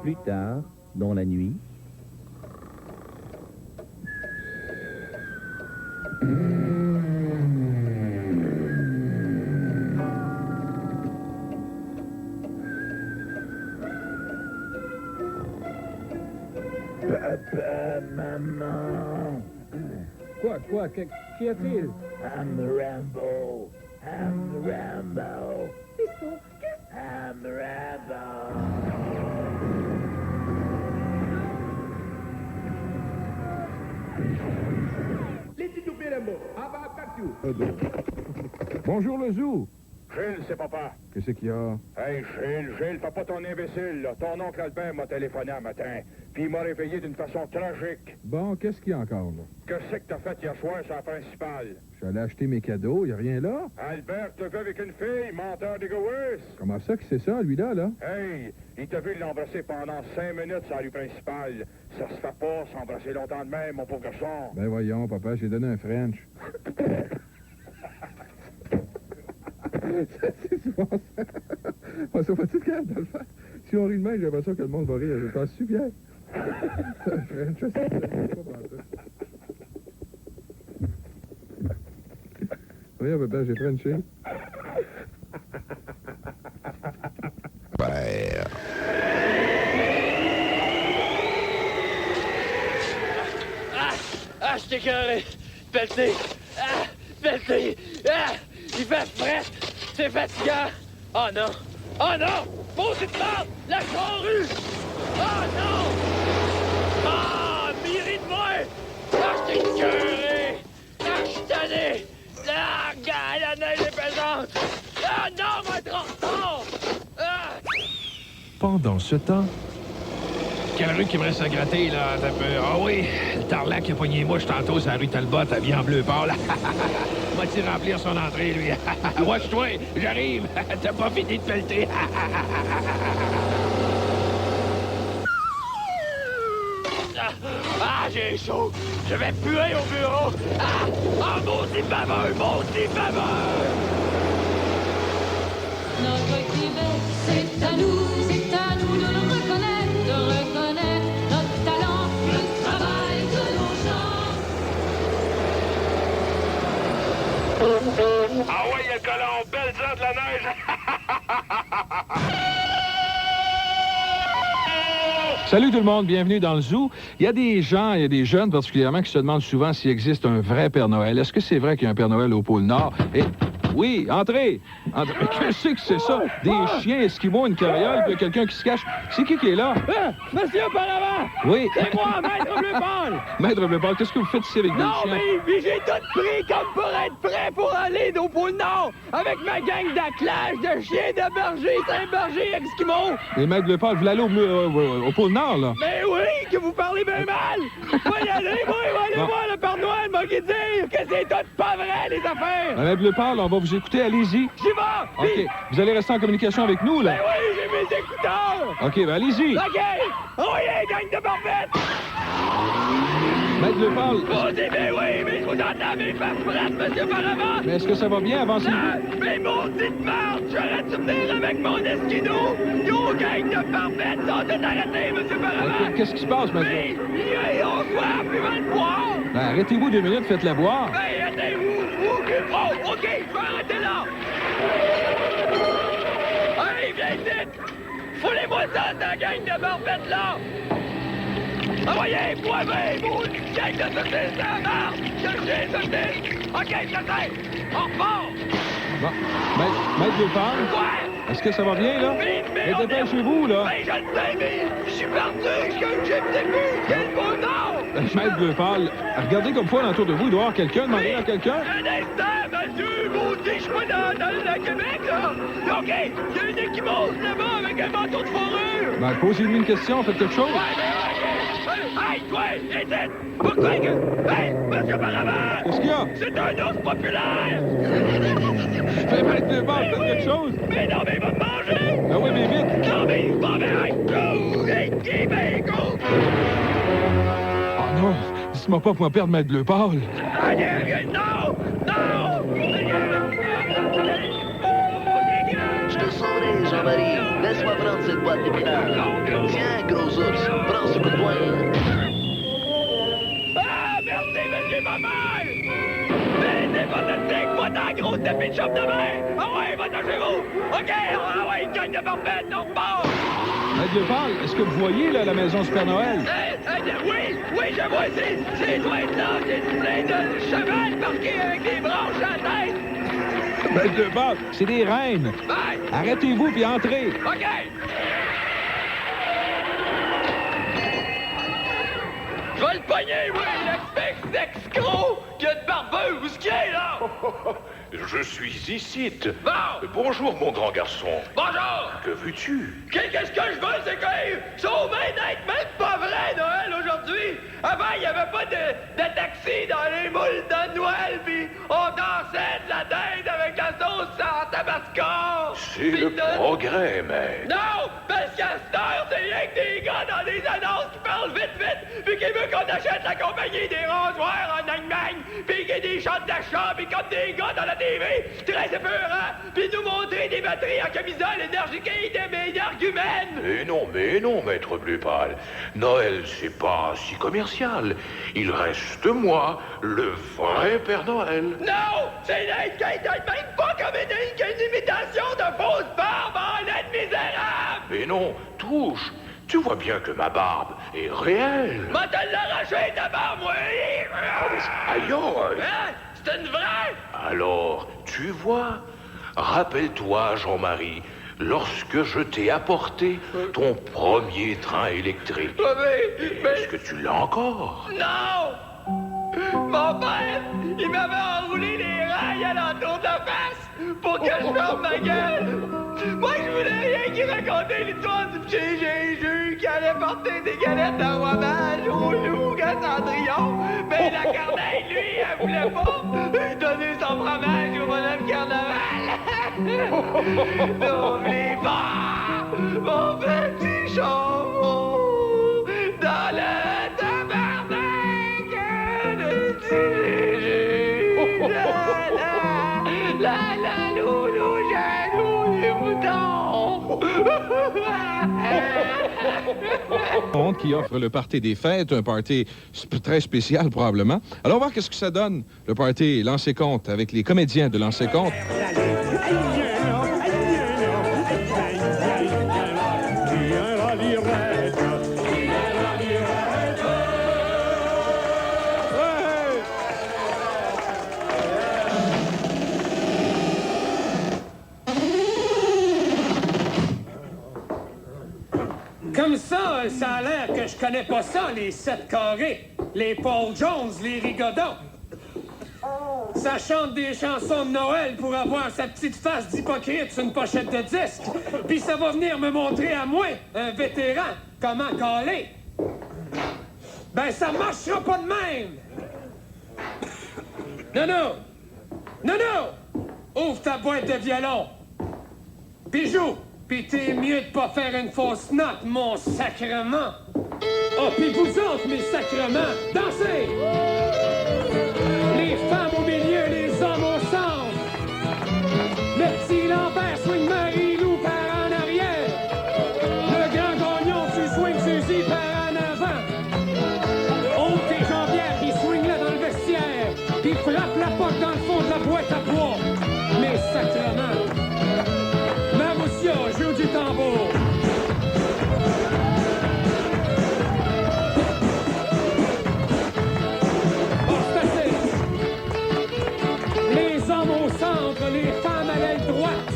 Plus tard, dans la nuit. Papa, maman. Quoi, qu'y a-t-il? I'm Rambo. I'm Rambo. Fiston, I'm Rambo. Bonjour le zoo. Gilles, c'est papa. Qu'est-ce qu'il y a? Hey, Gilles, fais pas ton imbécile, là. Ton oncle Albert m'a téléphoné un matin, puis il m'a réveillé d'une façon tragique. Bon, qu'est-ce qu'il y a encore, là? Qu'est-ce que t'as fait hier soir sur la principale? Je suis allé acheter mes cadeaux, y a rien là? Albert t'a vu avec une fille, menteur dégueulasse. Comment ça que c'est ça, lui-là, là? Hey, il t'a vu l'embrasser pendant 5 minutes sur la rue principale. Ça se fait pas s'embrasser longtemps de même, mon pauvre garçon. Ben voyons, papa, j'ai donné un French. C'est souvent ça. On s'en va-tu capable de le faire? Si on rit de même, j'ai l'impression que le monde va rire. Je t'en suis bien. French, c'est pas oui, papa, j'ai Frenché. Je t'ai écœuré. Pelleté. Pelleté. Il fait frais. C'est fatigant. Oh non. Oh non. Maudite merde. La charrue. Oh non. Ah, mire de moi. Je t'ai écœuré. Je suis tanné. La neige est pesante. Non, on va être en retard. Pendant ce temps, Quelle rue qui me reste à gratter, là? T'as peu. Ah oui, le tarlac qui a pogné mouche tantôt, c'est la rue Talbot, habillé en bleu pâle. Va-t-il remplir son entrée, lui? Watch-toi, j'arrive. T'as pas fini de pelleter. J'ai chaud. Je vais puer au bureau. Maudit baveux, maudit baveux. Notre Québec, c'est à nous de le reconnaître, notre talent, le travail de nos gens. Ah ouais, le colon la neige. Salut tout le monde, bienvenue dans le zoo. Il y a des gens, il y a des jeunes particulièrement qui se demandent souvent s'il existe un vrai Père Noël. Est-ce que c'est vrai qu'il y a un Père Noël au pôle Nord? Et oui, entrez! Mais qu'est-ce que c'est ça? Des chiens esquimaux, une carriole, puis quelqu'un qui se cache. C'est qui est là? Monsieur par avant! Oui. C'est moi, Maître Bleu-Pâle! Maître Bleu-Pâle, qu'est-ce que vous faites ici avec des Non, chiens? mais j'ai tout pris comme pour être prêt pour aller au pôle Nord avec ma gang d'attelage de chiens de berger, Saint-Berger, Esquimaux! Et Maître Bleu-Pâle, vous voulez aller au pôle Nord, là? Mais oui, que vous parlez bien mal! Moi y aller, moi, aller voir le Père Noël m'a dit dire que c'est tout pas vrai, les affaires! Maître Bleu-Pâle, on va vous écouter, allez-y. J'y vais! OK. Vous allez rester en communication avec nous, là? Ben oui, j'ai mes écouteurs! OK, ben allez-y. OK! Oh yeah, gang de barbettes! Maître Bleu-Pâle. Oh, c'est bien oui, mais je vous entends mes faces prates, monsieur Paravant! Mais est-ce que ça va bien? Avancez-vous. Mais maudite merde! J'aurais-tu venir avec mon esquino? Yo, gang de barbettes sont tout arrêtés, monsieur Paravant! OK, qu'est-ce qui se passe, Maître? Mais ils ont soif, ils veulent boire! Ben, arrêtez-vous 2 minutes, faites-la boire. Ben, arrêtez-vous! Oh, OK, je vais arrêter là! Allez, viens ici! Foulez-moi ça, ta gang de barbettes là! Envoyez, boivez, vous, gang de saucisses à la marde! Que j'ai saucisses! OK, j'essaie! On repart! Bon. Maître Bleu-Pâle. Quoi? Est-ce que ça va bien, là? Mais dépêchez-vous, là. Ben, je le sais, mais je suis perdu! J'ai plus! Quel beau nom! Maître Bleu-Pâle, regardez comme fois autour de vous, il doit y avoir quelqu'un, demandez à quelqu'un. Un instant, monsieur, maudit, je suis pas dans le Québec, là! OK, il y a une équimose là-bas avec un manteau de fourrure! Ben, posez-lui une question, faites quelque chose. Hey, toi, Étienne! Pourquoi que... Hey, monsieur Paravant! Qu'est-ce qu'il y a? C'est un ours populaire! Mais Maître Bleu-Pâle, faites quelque chose! Mais non, mais il va me manger! Ben oui, mais vite! Non, mais il va me... Oh non! Dites-moi pas pour me perdre Maître Bleu-Pâle! Non! Non! Je te saurai, Jean-Marie. Laisse-moi prendre cette boîte d'épinards. Tiens, gros ours, prends ce coup de poing. Ah, merci, monsieur ma mère! Mais c'est fantastique, moi, dans la grosse tapis de chope de mer! Ah ouais, va-t'en chez vous! OK, ah ouais, gagne de barbette, on repart! Maître Bleu-Pâle, est-ce que vous voyez, là, la maison du Père Noël? Oui, je vois ici! C'est toi là, c'est plein de cheval parqués avec des branches à la tête! Maître Bleu-Pâle, c'est des reines! Bye! Arrêtez-vous puis entrez! OK! Je vais le pogner, oui, l'espèce d'escroc qui a de barbeux! Où ce qu'il est, là? Je suis ici. Bon! Bonjour, mon grand garçon. Bonjour! Que veux-tu? Qu'est-ce que je veux, c'est que sauver d'être même pas vrai, Noël, aujourd'hui! Avant, il n'y avait pas de taxi dans les moules de Noël, puis on dansait de la dinde avec la sauce en tabasco! C'est le progrès, maître. Non! Parce qu'à cette heure, c'est rien que des gars dans des annonces qui parlent vite, puis qui veulent qu'on achète la compagnie des rasoirs en Allemagne, puis qu'il y ait des shots d'achat, puis comme des gars dans la TV, très épeurants, puis nous montrer des batteries en camisole énergique et des arguments! Mais non, maître Bleu-Pâle. Noël, c'est pas si commercial. Il reste, moi, le vrai Père Noël. Non! C'est même pas comme une imitation de fausse barbe en laine misérable! Mais non, touche. Tu vois bien que ma barbe est réelle. Va te l'arracher, ta barbe, moi! Ailleurs. Hein? C'est une vraie? Alors, tu vois, rappelle-toi, Jean-Marie, lorsque je t'ai apporté ton premier train électrique. Mais... Est-ce que tu l'as encore? Non! Mon père, il m'avait enroulé les rails alentour de la face pour que je ferme ma gueule. Moi, je voulais rien qui racontait l'histoire du petit Jésus qui allait porter des galettes de fromage au loup à Cendrillon. Mais la Corneille, lui, elle voulait pas donner son fromage au bonhomme Carnaval. N'oublie pas mon petit chameau dans le tabarnak de petit Jésus. La loulou, jaloux, les moutons. Qui offre le party des fêtes, un party très spécial probablement. Alors on va voir qu'est-ce que ça donne, le party Lancez Compte avec les comédiens de Lancez Compte. Comme ça, ça a l'air que je connais pas ça, les 7 carrés, les Paul Jones, les rigodons. Ça chante des chansons de Noël pour avoir sa petite face d'hypocrite sur une pochette de disque. Puis ça va venir me montrer à moi, un vétéran, comment caler. Ben, ça marchera pas de même. Non! Ouvre ta boîte de violon. Puis joue. Puis t'es mieux de pas faire une fausse note, mon sacrement. Oh, puis vous autres, mes sacrements, dansez! Les femmes au milieu, les hommes au centre. Le petit Lambert swing Marie-Lou par en arrière. Le grand gagnon, tu swing Suzy par en avant. Ouvre tes jambières, puis swing-la dans le vestiaire. Puis frappe la porte dans le fond de la boîte à bois. Mes sacrements. Maroussia, joue du tambour. Au centre, les femmes à l'aile droite.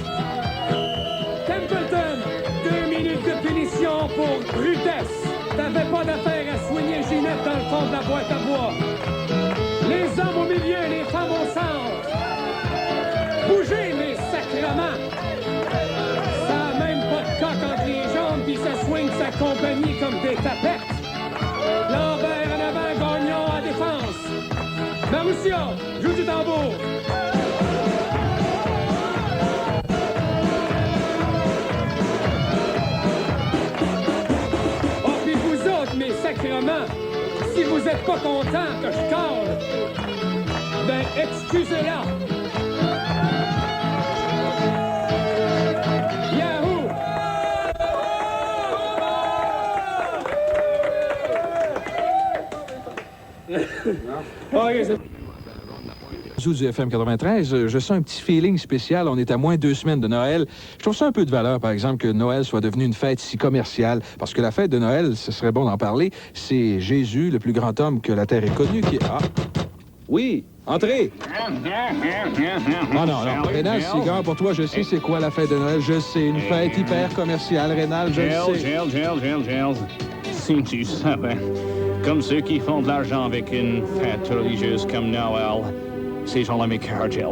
Templeton, 2 minutes de punition pour rudesse. T'avais pas d'affaire à soigner Ginette dans le fond de la boîte à bois. Les hommes au milieu, les femmes au centre. Bougez, mes sacrements. Ça a même pas de coque entre les jambes, puis ça swing sa compagnie comme des tapettes. Lambert en avant, Gagnon à défense. Maroussia, joue du tambour. Mes sacrements, si vous êtes pas content que je cale, ben excusez-la. Yahoo! Du FM 93, je sens un petit feeling spécial. On est à moins 2 semaines de Noël. Je trouve ça un peu de valeur, par exemple, que Noël soit devenu une fête si commerciale. Parce que la fête de Noël, ce serait bon d'en parler, c'est Jésus, le plus grand homme que la Terre ait connu, qui est... Ah! Oui! Entrez! Non. Rénal, cigare, pour toi, je sais c'est quoi la fête de Noël. Je sais, une fête hyper commerciale. Rénal, je le sais. Giles. Si tu savais, comme ceux qui font de l'argent avec une fête religieuse comme Noël, ces gens-là m'écœurent, Giles.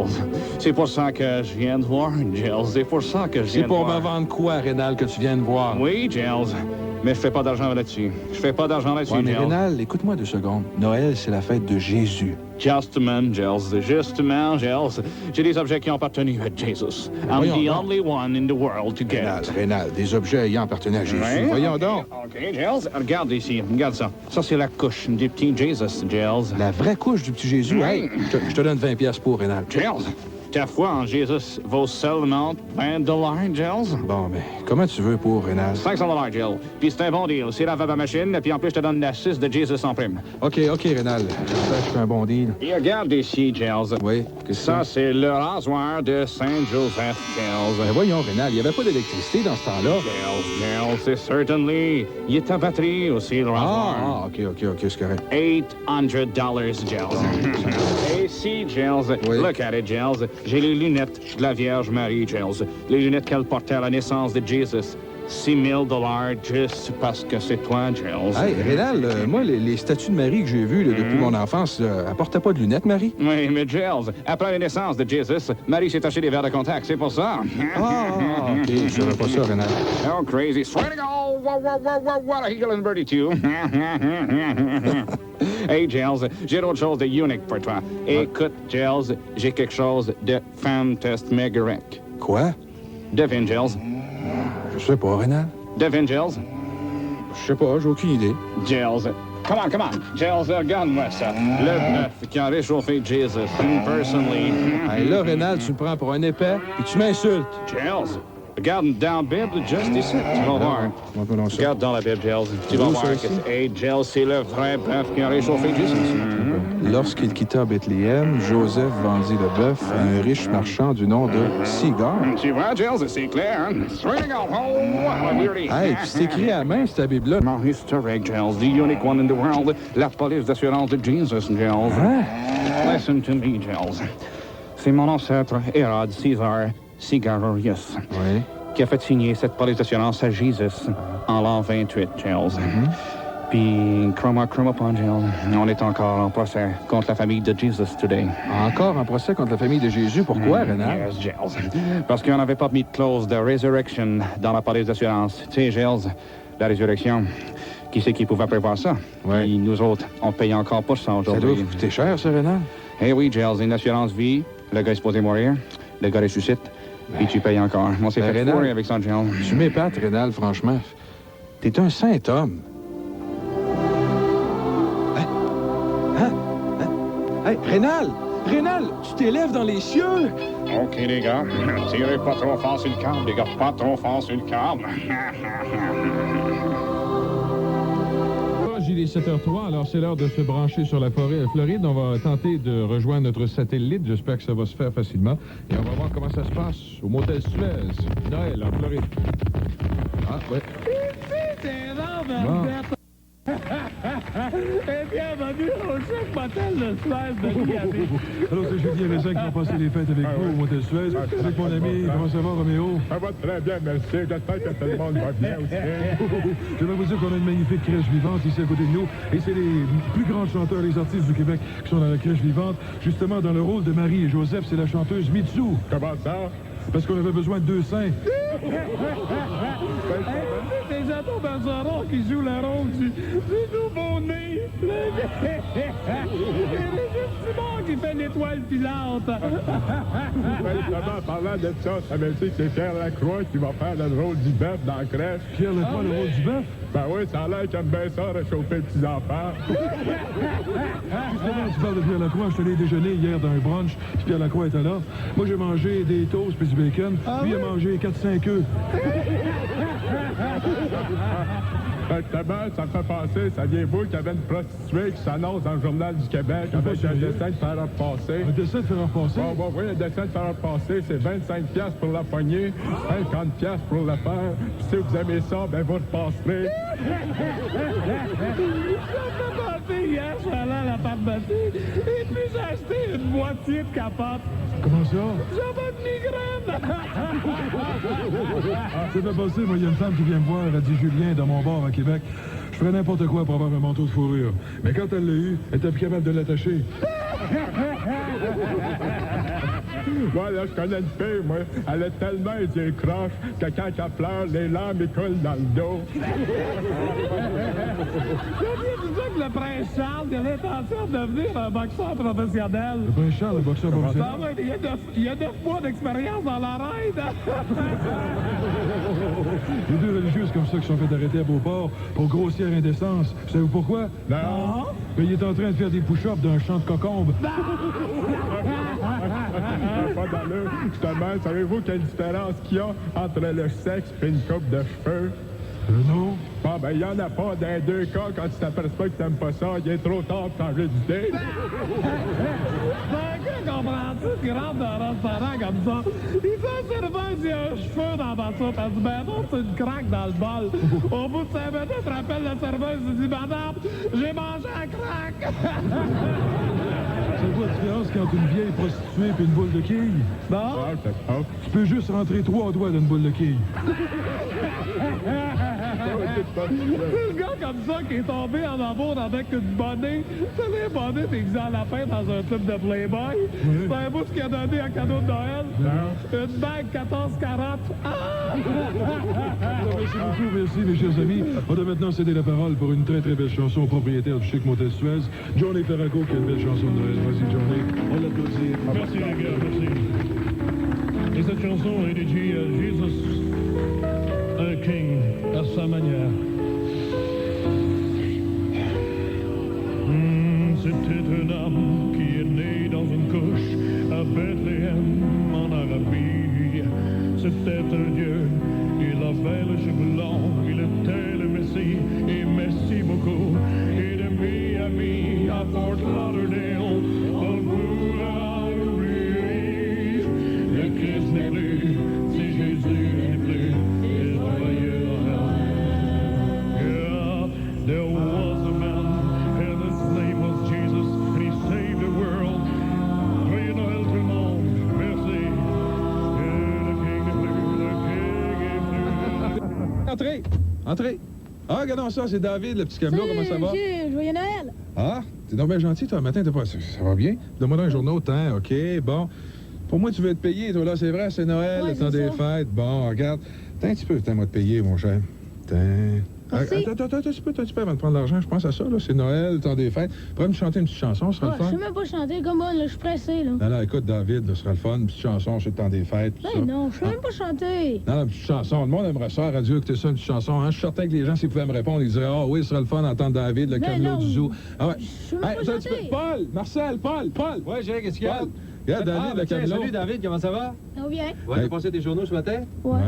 C'est pour ça que je viens de voir, Giles. C'est pour ça que je viens de voir. C'est pour me vendre quoi, Rénal, que tu viens de voir? Oui, Giles. Mais je fais pas d'argent là-dessus. Ouais, mais Rénal, écoute-moi 2 secondes. Noël, c'est la fête de Jésus. Justement, Giles. J'ai des objets qui ont appartenu à Jésus. I'm the only one in the world to get. Rénal, des objets ayant appartenu à Jésus. Ouais. Voyons donc. OK, Giles. Regarde ici. Regarde ça. Ça, c'est la couche du petit Jésus, Giles. La vraie couche du petit Jésus? Hey, je te donne 20$ pour Rénal. Giles. Ta foi en Jésus vaut seulement $20, Giles? Bon, mais comment tu veux pour Rénal? $500, Giles. Puis c'est un bon deal. C'est la veuve à machine, puis en plus, je te donne la 6 de Jésus en prime. OK, Rénal. Ça, je fais un bon deal. Et regarde ici, Giles. Oui, ça, c'est le rasoir de Saint-Joseph, Giles. Ben voyons, Rénal, il n'y avait pas d'électricité dans ce temps-là. Giles, c'est certainly. Il est à batterie aussi, le rasoir. OK, c'est correct. $800, Giles. Et si, Giles, look at it, Giles. J'ai les lunettes de la Vierge Marie, Giles. Les lunettes qu'elle portait à la naissance de Jésus. $6,000 juste parce que c'est toi, Giles. Hey, Rénal, moi, les statues de Marie que j'ai vues depuis mon enfance, elle portait pas de lunettes, Marie? Oui, mais Giles, après la naissance de Jésus, Marie s'est acheté des verres de contact, c'est pour ça. OK, je savais pas ça, Rénal. Oh, crazy. Sweating all, what a healing birdie, too. Hey, Giles, j'ai autre chose de unique pour toi. Écoute, Giles, j'ai quelque chose de fantasmagorique. Quoi? Devine, Giles. Je sais pas, Rénal. Devine, Giles. Je sais pas, j'ai aucune idée. Giles. Come on. Giles, regarde-moi ça. Le bœuf qui a réchauffé Jesus, personally. Hey, là, Rénal, tu me prends pour un épais, puis tu m'insultes. Giles. Regarde dans la Bible, juste ici. Tu vas voir. Regarde dans la Bible, Giles. Tu vas voir que hey, Giles, c'est le vrai bœuf qui a réchauffé Jésus. Lorsqu'il quitta Bethléem, Joseph vendit le bœuf à un riche marchand du nom de Sigar. Tu vois, Giles, c'est clair, hein? Hey, c'est écrit à la main, cette Bible-là. Mon historique, Giles. The unique one in the world. La police d'assurance de Jesus, Giles. Hein? Listen to me, Giles. C'est mon ancêtre, Hérode César Sigarius, qui a fait signer cette police d'assurance à Jesus en l'an 28, Giles. Puis, croma upon Giles, on est encore en procès contre la famille de Jesus today. Encore en procès contre la famille de Jésus? Pourquoi, Renal? Yes, Giles. Parce qu'on n'avait pas mis de clause de resurrection dans la police d'assurance. Tu sais, Giles, la résurrection, qui c'est qui pouvait prévoir ça? Oui. Et nous autres, on paye encore pour ça aujourd'hui. Ça doit coûter cher, ça, Renal? Eh oui, Giles, une assurance vie, le gars est supposé mourir, le gars ressuscite, puis tu payes encore. On s'est fait fourrer avec ça, Giles. Tu m'épates, Renal, franchement. T'es un saint homme. Hey, Rénal! Rénal, tu t'élèves dans les cieux! OK, les gars, tirez pas trop fort sur le câble, les gars, pas trop fort sur le câble. Il est 7h03, alors c'est l'heure de se brancher sur la forêt Floride. On va tenter de rejoindre notre satellite. J'espère que ça va se faire facilement. Et on va voir comment ça se passe au motel Suez. Noël, en Floride. Ah, ouais. Bon. Eh bien, bienvenue au chef motel de Suez de Miami. Alors, c'est Julien Raisin qui va passer les fêtes avec vous au motel Suez. Avec mon ami, comment ça va, Roméo? Ça va très bien, merci. J'espère que tout le monde va bien aussi. Je vais vous dire qu'on a une magnifique crèche vivante ici à côté de nous. Et c'est les plus grands chanteurs, les artistes du Québec qui sont dans la crèche vivante. Justement, dans le rôle de Marie et Joseph, c'est la chanteuse Mitsu. Comment ça? Parce qu'on avait besoin de 2 seins. C'est Jato Bergeron qui joue le rôle du nouveau-né. C'est Régis Simon qui fait l'étoile filante. En parlant de ça, ça veut dire que c'est Pierre Lacroix qui va faire le rôle du bœuf dans la crèche. Pierre Lacroix, le rôle du bœuf? Ben oui, ça a l'air qu'il aime bien ça, réchauffer les petits-enfants. Justement, tu parles de Pierre Lacroix. Je suis allé déjeuner hier dans un brunch, puis Pierre Lacroix était là. Moi, j'ai mangé des toasts puis du bacon. Lui, il a mangé 4-5 œufs. Exactement, ça me fait penser, saviez-vous qu'il y avait une prostituée qui s'annonce dans le Journal du Québec avec un dessin de fer à repasser? Un dessin de fer à repasser? Oui, un dessin de fer à repasser, c'est 25$ pour la poignée, 50$ pour le fer. Puis si vous aimez ça, ben vous repasserez. Hier, je suis allé à la pharmacie et puis j'ai acheté une moitié de capote. Comment ça? J'avais une migraine! C'est bien passé, moi, il y a une femme qui vient me voir, elle a dit Julien, dans mon bar à Québec, je ferais n'importe quoi pour avoir un manteau de fourrure. Mais quand elle l'a eu, elle était plus capable de l'attacher. Moi, là, je connais une fille, moi. Elle a tellement les yeux croches que quand elle pleure, les larmes ils coulent dans le dos. Saviez-vous que le prince Charles a l'intention de devenir un boxeur professionnel? Le prince Charles, le boxeur professionnel? Ben oui, il y a 9 mois d'expérience dans l'arène. Les 2 religieuses comme ça qui sont fait arrêter à Beauport pour grossière indécence. Savez-vous pourquoi? Non. Ben, il est en train de faire des push-ups d'un champ de cocombes. Pas d'allure. Justement, savez-vous quelle différence qu'il y a entre le sexe et une coupe de cheveux? Non. Bon, ben, il n'y en a pas dans les 2 cas. Quand tu t'aperçois que t'aimes pas ça, il est trop tard pour changer d'idée. Ben, comprends-tu qui rentre dans un restaurant comme ça? Il fait un serveur, il a un cheveu dans ma soupe. Elle dit, ben non, c'est une craque dans le bol. Au bout de 5 minutes, je rappelle le serveur, il dit, madame, j'ai mangé un craque. C'est quoi la différence entre une vieille prostituée et une boule de quilles? Non? Tu peux juste rentrer 3 doigts dans une boule de quilles. C'est le gars comme ça qui est tombé en amour avec une bonnet. C'est les bonnets déguisés en lapin dans un club de Playboy. Oui. C'est un bout ce qu'il a donné en cadeau de Noël. Non. Une bague 1440. Ah! Merci beaucoup, merci mes chers amis. On doit maintenant céder la parole pour une très très belle chanson au propriétaire du chic motel Suez, Johnny Ferrago, qui a une belle chanson de Noël. Vas-y, Johnny, on l'applaudit. Merci les gars, merci. Et cette chanson est dédiée à Jesus, un king à sa manière. C'était un homme qui est né dans une couche à Bethléem en Arabie. C'était un dieu, il avait le cheveu long, il était le Messie, et merci beaucoup. Et de Miami à Fort Lauderdale, on voulait lui. Le Christ n'est plus, si Jésus n'est plus, il voyait yeah, there was a man, and his name was Jesus, and he saved the world. Joyeux Noël tout le monde, merci. Et le King est plus, le King est Entrez! Entrez! Ah, regardons ça, c'est David, le petit camelot, comment ça va? Joyeux Noël! Ah, t'es donc bien gentil, toi, le matin, t'es pas... Ça va bien? Donne-moi un journal, temps, OK, bon. Pour moi, tu veux être payé, toi, là, c'est vrai, c'est Noël, le temps des fêtes. Bon, regarde. T'as un petit peu le temps, moi, de payer, mon cher. Attends, un petit peu avant de prendre l'argent, je pense à ça, là, c'est Noël, le temps des fêtes. Pourrais me chanter une petite chanson, ce sera le fun? Je sais même pas chanter, comme moi, là, je suis pressé, là. Non, écoute, David, ce sera le fun, une petite chanson, c'est le temps des fêtes. Ben non, je sais même pas chanter. Non, une petite chanson. Le monde aimerait ça, à radio, écouter ça, une petite chanson. Hein? Je suis certain que les gens, s'ils pouvaient me répondre, ils diraient, ah oui, ce serait le fun d'entendre David, le camelot du zoo. Ah ouais. Je sais même pas chanter. Paul, Marcel, Paul. Ouais, Gérard, qu'est-ce qu'il y a? Regarde, David, le camelot. Salut, David, comment ça va? Ça va bien? Ouais, t'as passé tes journaux ce matin? Ouais.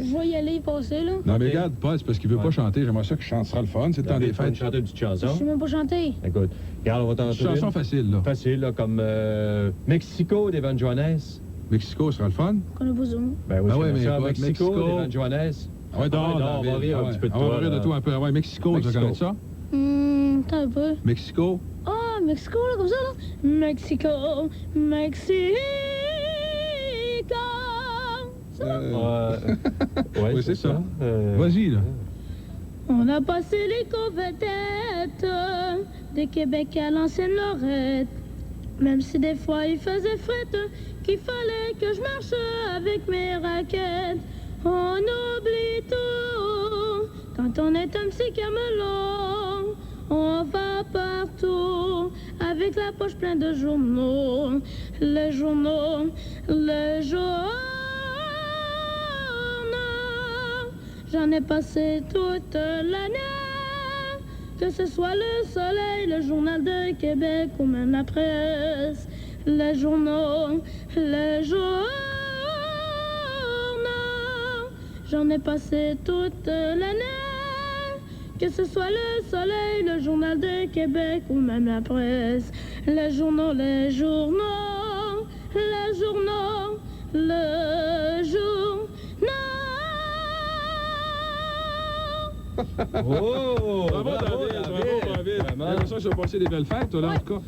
Je vais y aller passer, là. Non, mais regarde, Paul, c'est parce qu'il veut pas chanter. J'aimerais ça qu'il chante. Ce sera le fun, c'est le temps des fêtes. Chanter une petite chanson. Je sais même pas chanter. Écoute, regarde, on va t'en Une chanson facile, là. Facile, là, comme Mexico d'Evan Johannes. Mexico, ce sera le fun? On a besoin. Ben oui, ouais, mais ça, Mexico d'Evan Johannes. Ah ouais, on va rire un petit peu de toi. On va rire de toi un peu. Ouais, Mexico, tu connais ça? Attends un peu. Mexico? Ah, Mexico, là, comme ça, là. Mexico. Ouais, c'est ça. Vas-y, là. On a passé les convedettes de Québec à l'ancienne Lorette. Même si des fois il faisait frette, qu'il fallait que je marche avec mes raquettes. On oublie tout quand on est un petit camelot. On va partout avec la poche pleine de journaux. Les journaux, les journaux. J'en ai passé toute l'année, que ce soit le Soleil, le Journal de Québec ou même la presse. Les journaux, les journaux. J'en ai passé toute l'année, que ce soit le Soleil, le Journal de Québec ou même la presse. Les journaux, les journaux, les journaux, le journal. Oh! Bravo, David! J'aimerais ça que je vais passer des belles fêtes, toi, là, en tout cas.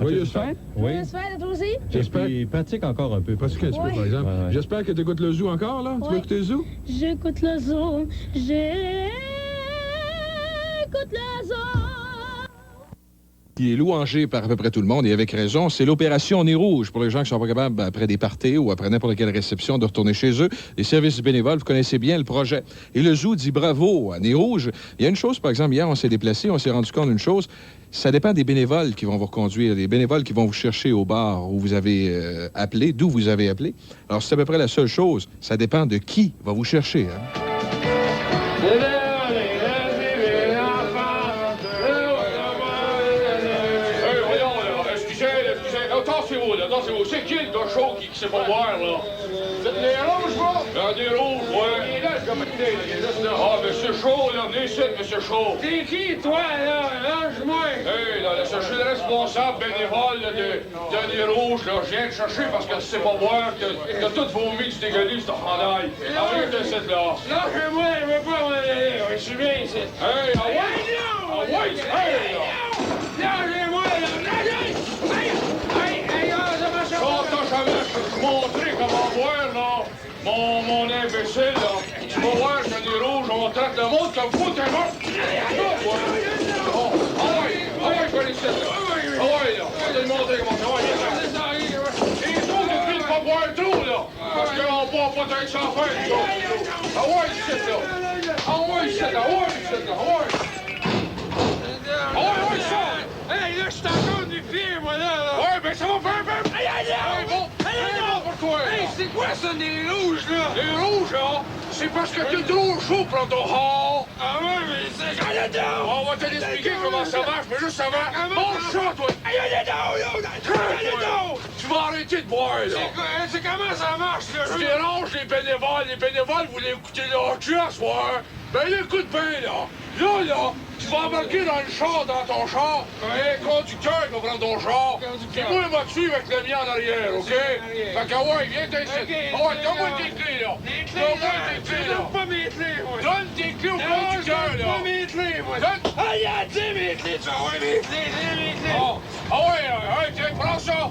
Joyeuses fêtes? Oui. Joyeuses fêtes à toi aussi? J'espère. Pratique encore un peu. Pratique un petit peu, par exemple. Ouais. J'espère que tu écoutes le zoo encore, là. Tu veux écouter le zoo? J'écoute le zoo. J'écoute le zoo. Qui est louangé par à peu près tout le monde, et avec raison, c'est l'opération Nez Rouge. Pour les gens qui sont pas capables, après des parties ou après n'importe quelle réception, de retourner chez eux. Les services bénévoles, vous connaissez bien le projet. Et le zoo dit bravo à Nez Rouge. Il y a une chose, par exemple, hier, on s'est déplacé, on s'est rendu compte d'une chose. Ça dépend des bénévoles qui vont vous reconduire, des bénévoles qui vont vous chercher au bar où vous avez appelé, d'où vous avez appelé. Alors, c'est à peu près la seule chose. Ça dépend de qui va vous chercher. Hein? Attendez-vous, c'est qui le gars chaud qui sait pas boire, là? C'est des rouges, moi? Des rouges, ouais. Il est là, le gars, il est juste là. Ah, monsieur Chaud, là, venez ici, monsieur Chaud. T'es qui, toi, là? Lâche-moi. Hey, là, chercher le responsable bénévole là, de des rouges, là. Je viens de chercher parce que tu sais pas boire, que tout vomi, tu dégueulis, ce chandail. Arrête de cette là. Lâchez-moi, je veux pas m'en aller. Je suis bien ici. Hey, ah ouais? Ah ouais, hey, là. Lâchez-moi, là. Je vais montrer comment boire, là. Mon imbécile, là. Tu vas voir, j'ai des rouges, on traite le monde comme fou, t'es mort. Ah ouais, je vais laisser ça. Ah ouais, là. Je vais te montrer comment ça va. Et les autres, depuis de pas boire trop, là. Parce qu'on boit pas d'être sans fin, les autres. Ah ouais, c'est là. Ah ouais, c'est là. Ah ouais, c'est là. Ah ouais. Ah ouais, ça. Hey, là, je suis encore du pied, moi, là. Ouais, ben ça va faire un peu. Aïe, aïe, aïe. Bon. Hey, c'est quoi ça, des rouges, là? Les rouges, là? C'est parce que t'es trop chaud pour ton hall. Ah ouais, mais c'est... On va te l'expliquer comment ça marche, mais juste avant... Bon chat, toi! Tu vas arrêter de boire, là. C'est comment ça marche, là? Tu déranges les bénévoles. Les bénévoles voulaient écouter le hockey à soir. Ben, écoute bien, là. Là, tu vas embarquer dans le char, dans ton char. Le conducteur va prendre ton char. Puis moi, il va te suivre avec le mien en arrière, OK? Fait que, ouais, viens t'inscrire. Ah ouais, donne-moi tes clés, là. Donne-moi tes clés, là. Donne pas mes clés, moi. Donne tes clés au conducteur, là. Donne pas mes clés, moi. Ah, il a dit mes clés, tu vas avoir mes clés, mes clés. Ah ouais, tiens, prends ça.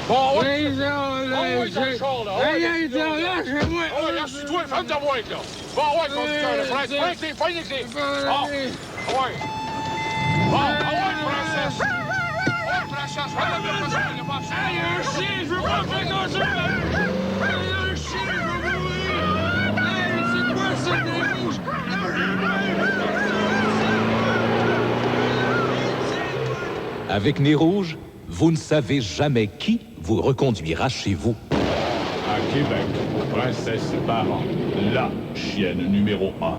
Bon, ouais. Oui, ça, Ouais, dans le char, là. Hey, lâchez-moi. Ouais, assis-toi, ferme ta boîte, là. Bon, ouais, conducteur, là. Prends les clés, prends les clés. Bon, ouais. Bon, ouais, princesse. Ouais, princesse, prends la belle façon, il n'y a pas ça. Hey, un chien, je veux pas me faire comme ça. Hey, un chien, je veux mourir. Hey, c'est quoi ça, des rouges? Avec Nez Rouge, vous ne savez jamais qui vous reconduira chez vous. À Québec, Princesse Baron, la chienne numéro 1.